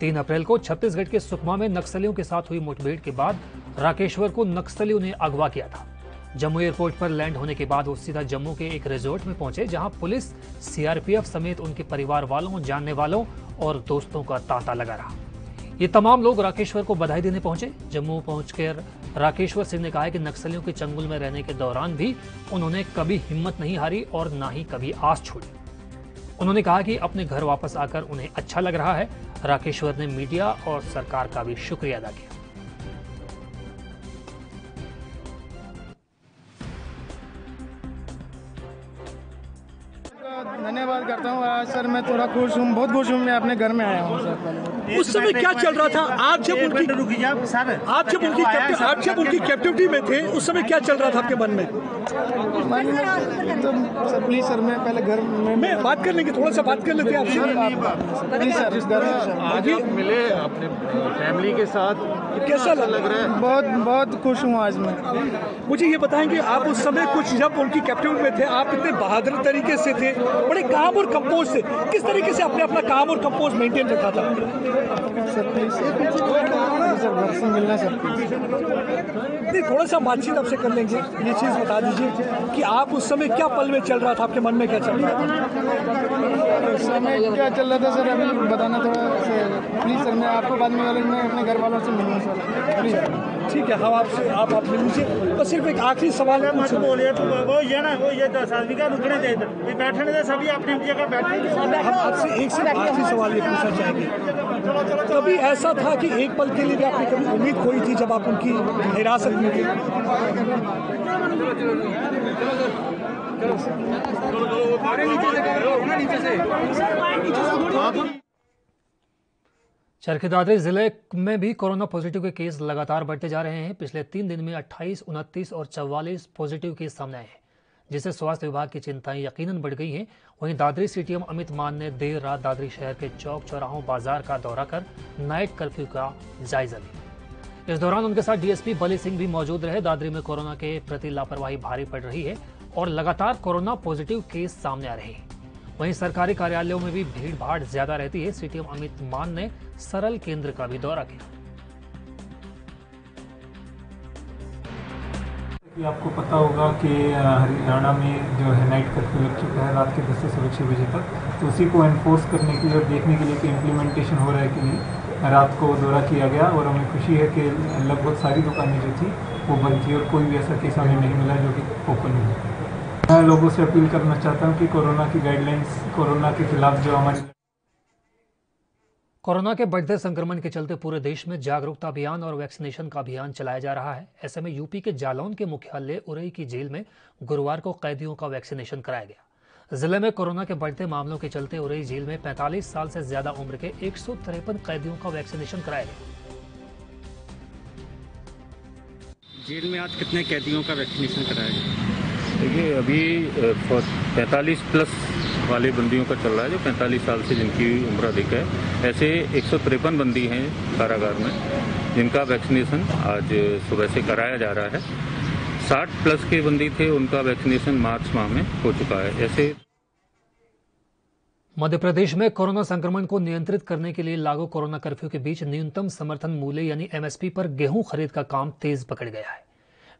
3 अप्रैल को छत्तीसगढ़ के सुकमा में नक्सलियों के साथ हुई मुठभेड़ के बाद राकेश्वर को नक्सलियों ने अगवा किया था। जम्मू एयरपोर्ट पर लैंड होने के बाद वो सीधा जम्मू के एक रिजॉर्ट में पहुंचे, जहां पुलिस, सीआरपीएफ समेत उनके परिवार वालों, जानने वालों और दोस्तों का तांता लगा रहा। ये तमाम लोग राकेश्वर को बधाई देने पहुंचे। जम्मू पहुंचकर राकेश्वर सिंह ने कहा है कि नक्सलियों के चंगुल में रहने के दौरान भी उन्होंने कभी हिम्मत नहीं हारी और ना ही कभी आस छोड़ी। उन्होंने कहा कि अपने घर वापस आकर उन्हें अच्छा लग रहा है। राकेश्वर ने मीडिया और सरकार का भी शुक्रिया अदा किया। धन्यवाद करता हूँ सर। मैं थोड़ा खुश हूँ, बहुत खुश हूँ। मैं अपने घर में आया हूँ सर। उस समय क्या चल रहा था? आप जब उनकी कैप्टिविटी में थे, उस समय क्या चल रहा था आपके मन में? तो सर प्लीज सर, मैं पहले घर में बात कर लेंगे, थोड़ा सा बात कर लेते हैं आपसे। प्लीज सर, जिस घर आगे मिले अपने फैमिली के साथ, कैसा लग रहा है? बहुत खुश हूँ आज मैं। मुझे ये बताएंगे, आप उस समय कुछ जब उनकी कैप्टिविटी में थे, आप इतने बहादुर तरीके से थे, बड़े काम और कंपोज से, किस तरीके से आपने अपना काम और कंपोज मेंटेन रखा था? सर प्लीज सर, घर से मिलना सर। नहीं, थोड़ा सा बातचीत आपसे कर लेंगे। ये चीज़ बता दीजिए कि आप उस समय क्या पल में चल रहा था, आपके मन में क्या चल रहा था? उस समय क्या चल रहा था सर, अभी बताना थोड़ा प्लीज सर। मैं आपको बाद में मैं अपने घर वालों से मिलूँ सर, प्लीज। ठीक है, हम आपसे आप मिल लीजिए। तो सिर्फ एक आखिरी सवाल है मुझसे। बोलिए तो वो ये ना, वो ये 10 आदमी का रुकने दे, बैठने दे, सभी अपनी जगह बैठे। हम आपसे एक से आखिरी सवाल ये पूछना चाहेंगे, कभी ऐसा था कि एक पल के लिए भी आपने कभी उम्मीद खोई थी जब आप उनकी हिरासत में थे? चरखी दादरी जिले में भी कोरोना पॉजिटिव के केस लगातार बढ़ते जा रहे हैं। पिछले 3 दिन में 28, 29 और 44 पॉजिटिव केस सामने आए हैं, जिससे स्वास्थ्य विभाग की चिंताएं यकीनन बढ़ गई हैं। वहीं दादरी सीटीएम अमित मान ने देर रात दादरी शहर के चौक चौराहों बाजार का दौरा कर नाइट कर्फ्यू का जायजा लिया। इस दौरान उनके साथ डीएसपी बली सिंह भी मौजूद रहे। दादरी में कोरोना के प्रति लापरवाही भारी पड़ रही है और लगातार कोरोना पॉजिटिव केस सामने आ रहे हैं। वहीं सरकारी कार्यालयों में भी भीड़ भाड़ ज्यादा रहती है। सीटीएम अमित मान ने सरल केंद्र का भी दौरा किया। आपको पता होगा कि हरियाणा में जो है नाइट कर्फ्यू लग चुका है रात के 10 से सुबह 6 बजे तक, तो उसी को एनफोर्स करने के लिए और देखने के लिए कि इम्प्लीमेंटेशन हो रहा है कि नहीं, रात को दौरा किया गया और हमें खुशी है कि लगभग सारी दुकानें जो थी वो बंद थी और कोई भी ऐसा केस हमें नहीं मिला जो कि ओपन हुआ। मैं लोगों से अपील करना चाहता हूँ कि कोरोना की गाइडलाइंस, कोरोना के खिलाफ जो हमारी कोरोना के बढ़ते संक्रमण के चलते पूरे देश में जागरूकता अभियान और वैक्सीनेशन का अभियान चलाया जा रहा है। ऐसे में यूपी के जालौन के मुख्यालय उरई की जेल में गुरुवार को कैदियों का वैक्सीनेशन कराया गया। जिले में कोरोना के बढ़ते मामलों के चलते उरई जेल में 45 साल से ज्यादा उम्र के 153 कैदियों का वैक्सीनेशन कराया गया। जेल में आज कितने कैदियों का वैक्सीनेशन कराया गया? देखिए, अभी 45 प्लस वाले बंदियों का चल रहा है, जो 45 साल से जिनकी उम्र अधिक है। ऐसे 153 बंदी हैं कारागार में जिनका वैक्सीनेशन आज सुबह से कराया जा रहा है। 60 प्लस के बंदी थे, उनका वैक्सीनेशन मार्च माह में हो चुका है। ऐसे मध्य प्रदेश में कोरोना संक्रमण को नियंत्रित करने के लिए लागू कोरोना कर्फ्यू के बीच न्यूनतम समर्थन मूल्य यानी एमएसपी पर गेहूं खरीद का काम तेज पकड़ गया है।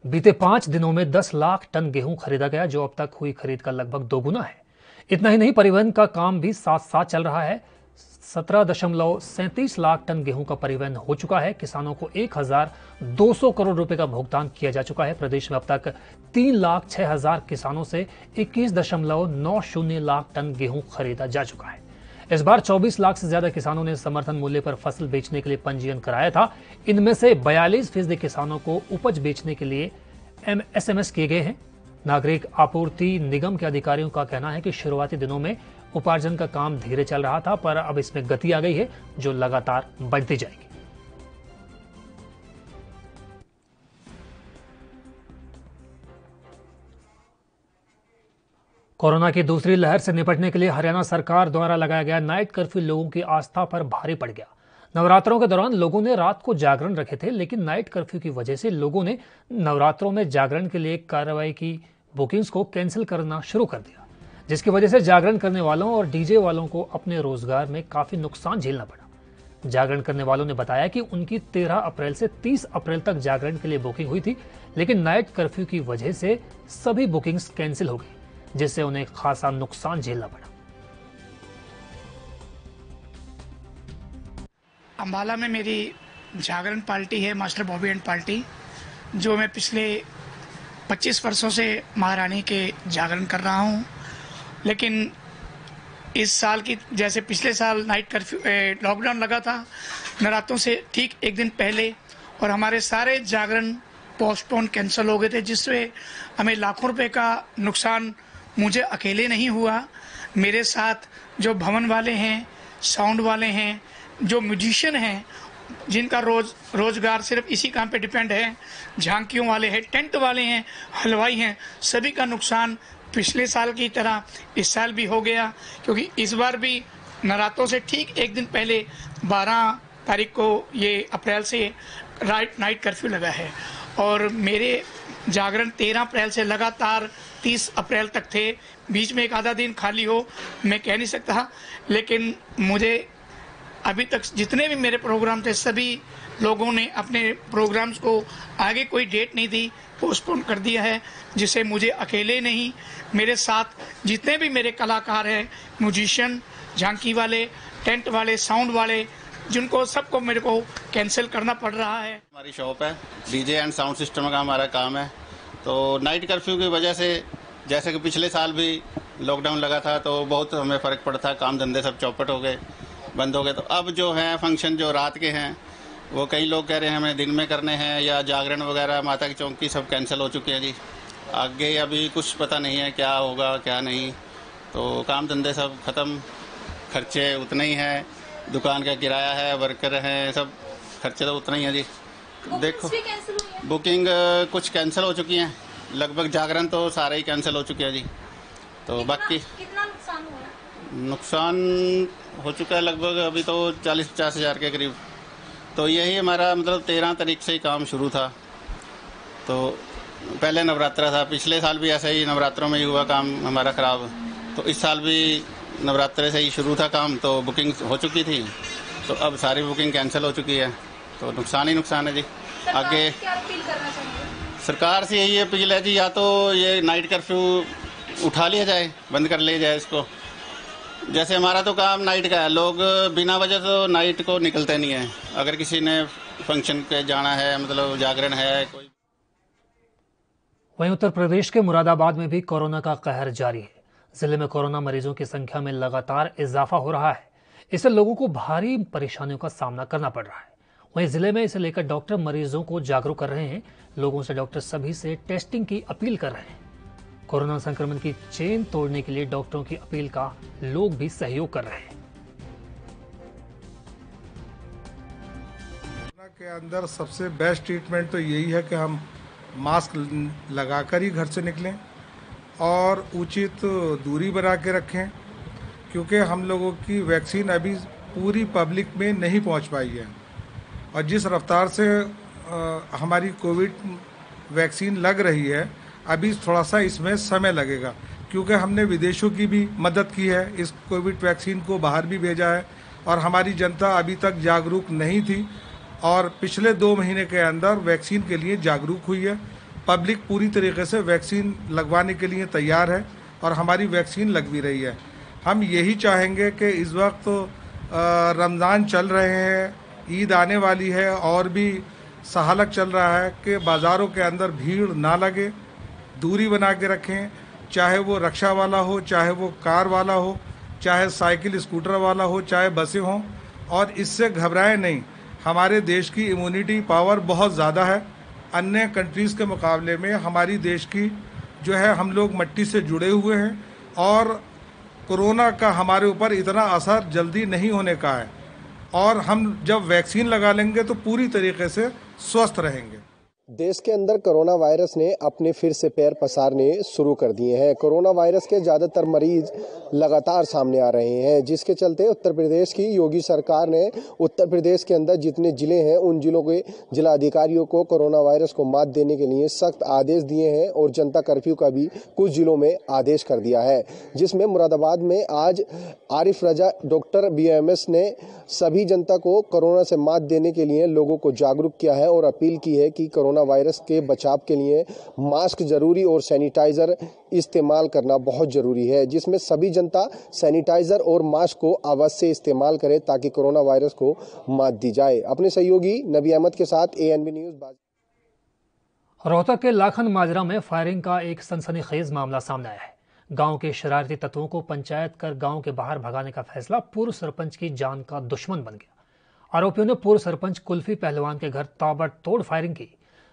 बीते 5 दिनों में 10 लाख टन गेहूं खरीदा गया, जो अब तक हुई खरीद का लगभग दोगुना है। इतना ही नहीं, परिवहन का काम भी साथ साथ चल रहा है। 17.37 लाख टन गेहूं का परिवहन हो चुका है। किसानों को 1,200 करोड़ रुपए का भुगतान किया जा चुका है। प्रदेश में अब तक 3,06,000 किसानों से 21.90 लाख टन गेहूं खरीदा जा चुका है। इस बार 24 लाख से ज्यादा किसानों ने समर्थन मूल्य पर फसल बेचने के लिए पंजीयन कराया था। इनमें से 42% किसानों को उपज बेचने के लिए SMS किए गए हैं। नागरिक आपूर्ति निगम के अधिकारियों का कहना है कि शुरुआती दिनों में उपार्जन का काम धीरे चल रहा था, पर अब इसमें गति आ गई है जो लगातार बढ़ती जाएगी। कोरोना की दूसरी लहर से निपटने के लिए हरियाणा सरकार द्वारा लगाया गया नाइट कर्फ्यू लोगों की आस्था पर भारी पड़ गया। नवरात्रों के दौरान लोगों ने रात को जागरण रखे थे, लेकिन नाइट कर्फ्यू की वजह से लोगों ने नवरात्रों में जागरण के लिए कार्रवाई की बुकिंग्स को कैंसिल करना शुरू कर दिया, जिसकी वजह से जागरण करने वालों और डीजे वालों को अपने रोजगार में काफी नुकसान झेलना पड़ा। जागरण करने वालों ने बताया कि उनकी 13 अप्रैल से 30 अप्रैल तक जागरण के लिए बुकिंग हुई थी, लेकिन नाइट कर्फ्यू की वजह से सभी बुकिंग्स कैंसिल हो गई, जिससे उन्हें खासा नुकसान झेलना पड़ा। अम्बाला में मेरी जागरण पार्टी है, मास्टर बॉबी एंड पार्टी, जो मैं पिछले 25 वर्षों से महारानी के जागरण कर रहा हूं। लेकिन इस साल की जैसे पिछले साल नाइट कर्फ्यू लॉकडाउन लगा था नवरात्रों से ठीक एक दिन पहले, और हमारे सारे जागरण पोस्टपोन कैंसिल हो गए थे, जिससे हमें लाखों रुपए का नुकसान मुझे अकेले नहीं हुआ, मेरे साथ जो भवन वाले हैं, साउंड वाले हैं, जो म्यूजिशियन हैं, जिनका रोजगार सिर्फ इसी काम पे डिपेंड है, झांकियों वाले हैं, टेंट वाले हैं, हलवाई हैं, सभी का नुकसान पिछले साल की तरह इस साल भी हो गया। क्योंकि इस बार भी नवरात्रों से ठीक एक दिन पहले 12 तारीख को ये अप्रैल से नाइट कर्फ्यू लगा है, और मेरे जागरण 13 अप्रैल से लगातार 30 अप्रैल तक थे। बीच में एक आधा दिन खाली हो मैं कह नहीं सकता, लेकिन मुझे अभी तक जितने भी मेरे प्रोग्राम थे सभी लोगों ने अपने प्रोग्राम्स को आगे कोई डेट नहीं दी, पोस्टपोन कर दिया है, जिससे मुझे अकेले नहीं, मेरे साथ जितने भी मेरे कलाकार हैं, म्यूजिशियन, झांकी वाले, टेंट वाले, साउंड वाले, जिनको सबको मेरे को कैंसिल करना पड़ रहा है। हमारी शॉप है, डीजे एंड साउंड सिस्टम का हमारा काम है। तो नाइट कर्फ्यू की वजह से जैसे कि पिछले साल भी लॉकडाउन लगा था तो बहुत हमें फ़र्क पड़ा था, काम धंधे सब चौपट हो गए, बंद हो गए। तो अब जो है फंक्शन जो रात के हैं वो कई लोग कह रहे हैं हमें दिन में करने हैं, या जागरण वगैरह माता की चौक की सब कैंसिल हो चुके हैं जी। आगे अभी कुछ पता नहीं है क्या होगा क्या नहीं, तो काम धंधे सब ख़त्म, खर्चे उतने ही हैं, दुकान का किराया है, वर्कर हैं, सब खर्चे तो उतना ही है जी। देखो बुकिंग कुछ कैंसिल हो चुकी हैं, लगभग जागरण तो सारे ही कैंसिल हो चुके हैं जी। तो बाकी कितना नुकसान हुआ? नुकसान हो चुका है लगभग अभी तो 40-50 हज़ार के करीब। तो यही हमारा मतलब 13 तारीख से ही काम शुरू था। तो पहले नवरात्रा था, पिछले साल भी ऐसा ही नवरात्रों में ही हुआ काम हमारा ख़राब। तो इस साल भी नवरात्रे से ही शुरू था काम, तो बुकिंग हो चुकी थी, तो अब सारी बुकिंग कैंसिल हो चुकी है, तो नुकसान ही नुकसान है जी। आगे क्या अपील करना चाहिए? सरकार से यही अपील है जी, या तो ये नाइट कर्फ्यू उठा लिया जाए, बंद कर लिया जाए इसको। जैसे हमारा तो काम नाइट का है, लोग बिना वजह तो नाइट को निकलते नहीं है। अगर किसी ने फंक्शन पे जाना है, मतलब जागरण है कोई। वहीं उत्तर प्रदेश के मुरादाबाद में भी कोरोना का कहर जारी है। जिले में कोरोना मरीजों की संख्या में लगातार इजाफा हो रहा है। इससे लोगों को भारी परेशानियों का सामना करना पड़ रहा है। वहीं जिले में इसे लेकर डॉक्टर मरीजों को जागरूक कर रहे हैं। लोगों से डॉक्टर सभी से टेस्टिंग की अपील कर रहे हैं। कोरोना संक्रमण की चेन तोड़ने के लिए डॉक्टरों की अपील का लोग भी सहयोग कर रहे हैं। कोरोना के अंदर सबसे बेस्ट ट्रीटमेंट तो यही है कि हम मास्क लगाकर ही घर से निकलें और उचित दूरी बना के रखें, क्योंकि हम लोगों की वैक्सीन अभी पूरी पब्लिक में नहीं पहुंच पाई है। और जिस रफ्तार से हमारी कोविड वैक्सीन लग रही है, अभी थोड़ा सा इसमें समय लगेगा, क्योंकि हमने विदेशों की भी मदद की है, इस कोविड वैक्सीन को बाहर भी भेजा है और हमारी जनता अभी तक जागरूक नहीं थी और पिछले 2 महीने के अंदर वैक्सीन के लिए जागरूक हुई है। पब्लिक पूरी तरीके से वैक्सीन लगवाने के लिए तैयार है और हमारी वैक्सीन लग भी रही है। हम यही चाहेंगे कि इस वक्त रमज़ान चल रहे हैं, ईद आने वाली है और भी सहालक चल रहा है कि बाज़ारों के अंदर भीड़ ना लगे, दूरी बना के रखें, चाहे वो रिक्शा वाला हो, चाहे वो कार वाला हो, चाहे साइकिल स्कूटर वाला हो, चाहे बसें हों, और इससे घबराएं नहीं। हमारे देश की इम्यूनिटी पावर बहुत ज़्यादा है। अन्य कंट्रीज़ के मुकाबले में हमारी देश की जो है, हम लोग मिट्टी से जुड़े हुए हैं और कोरोना का हमारे ऊपर इतना असर जल्दी नहीं होने का है और हम जब वैक्सीन लगा लेंगे तो पूरी तरीके से स्वस्थ रहेंगे। देश के अंदर कोरोना वायरस ने अपने फिर से पैर पसारने शुरू कर दिए हैं। कोरोना वायरस के ज़्यादातर मरीज लगातार सामने आ रहे हैं, जिसके चलते उत्तर प्रदेश की योगी सरकार ने उत्तर प्रदेश के अंदर जितने ज़िले हैं उन ज़िलों के जिलाधिकारियों को कोरोना वायरस को मात देने के लिए सख्त आदेश दिए हैं और जनता कर्फ्यू का भी कुछ ज़िलों में आदेश कर दिया है, जिसमें मुरादाबाद में आज आरिफ रजा डॉक्टर BAMS ने सभी जनता को कोरोना से मात देने के लिए लोगों को जागरूक किया है और अपील की है कि कोरोना वायरस के बचाव के लिए मास्क जरूरी और सैनिटाइजर इस्तेमाल करना बहुत जरूरी है, जिसमें सभी जनता सैनिटाइजर और मास्क को अवश्य इस्तेमाल करे ताकि कोरोना वायरस को मात दी जाए। अपने सहयोगी नबी अहमद के साथ ANB न्यूज़। रोहतक के लाखन माजरा में फायरिंग का एक सनसनीखेज मामला सामने आया है। गांव के शरारती तत्वों को पंचायत कर गांव के बाहर भगाने का फैसला पूर्व सरपंच की जान का दुश्मन बन गया। आरोपियों ने पूर्व सरपंच कुल्फी पहलवान के घर ताबड़तोड़ फायरिंग की।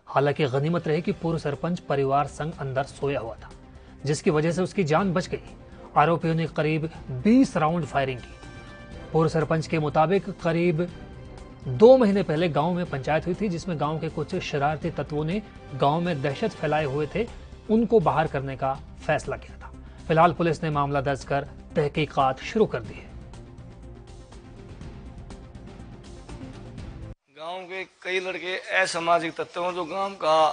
हालांकि गनीमत रही कि पूर्व सरपंच परिवार संग अंदर सोया हुआ था, जिसकी वजह से उसकी जान बच गई। आरोपियों ने करीब 20 राउंड फायरिंग की। पूर्व सरपंच के मुताबिक करीब 2 महीने पहले गांव में पंचायत हुई थी, जिसमें गांव के कुछ शरारती तत्वों ने गांव में दहशत फैलाए हुए थे, उनको बाहर करने का फैसला किया था। फिलहाल पुलिस ने मामला दर्ज कर तहकीकात शुरू कर दी है। गांव के कई लड़के असामाजिक तत्व हैं जो गांव का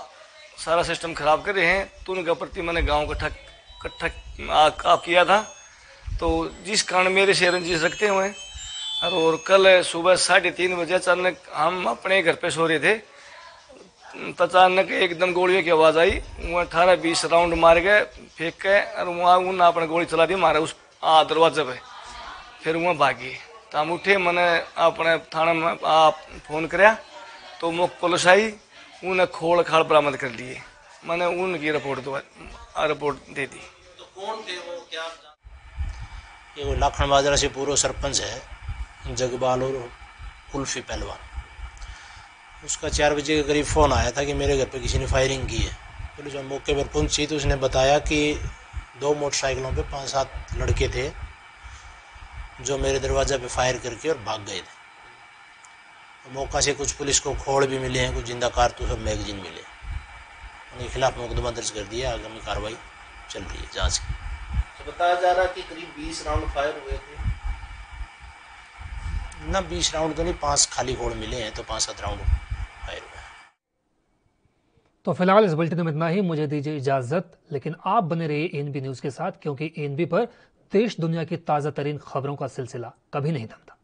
सारा सिस्टम खराब कर रहे हैं, तो उनका प्रति मैंने गांव का इकट्ठा किया था, तो जिस कारण मेरे से रंजिश रखते हुए और कल सुबह 3:30 बजे अचानक हम अपने घर पे सो रहे थे, अचानक एकदम गोलियों की आवाज़ आई। वहाँ 18-20 राउंड मार गए फेंक के और वहाँ उन्होंने अपने गोली चला दी मारा उस दरवाजे पे, फिर वहाँ भागी। तो हम उठे, मैंने अपने थाना में फोन कराया तो मुख पुलिस आई, उन्हें खोल खाल बरामद कर लिए। मैंने उनकी रिपोर्ट दे दी। तो कौन थे वो, क्या? ये वो लाखन बाजरा से पूर्व सरपंच है जगबाल और कुल्फी पहलवान। उसका 4 बजे के करीब फ़ोन आया था कि मेरे घर पे किसी ने फायरिंग की है। पुलिस जब मौके पर पहुंची तो उसने बताया कि 2 मोटरसाइकिलों पे 5-7 लड़के थे जो मेरे दरवाज़ा पे फायर करके और भाग गए थे। मौका से कुछ पुलिस को खोड़ भी मिले हैं, कुछ जिंदा कारतूस और मैगजीन मिले। उनके खिलाफ मुकदमा दर्ज कर दिया, आगामी कार्रवाई चल रही है जाँच की। तो बताया जा रहा है कि करीब 20 राउंड फायर हुए थे ना। 20 राउंड तो नहीं, 5 खाली खोड़ मिले हैं, तो 5-7 राउंड फायर हुए। तो फिलहाल इस बुलेटिन में इतना ही। मुझे दीजिए इजाजत, लेकिन आप बने रहिए ANB न्यूज़ के साथ, क्योंकि ANB पर देश दुनिया की ताज़ा तरीन खबरों का सिलसिला कभी नहीं थमता।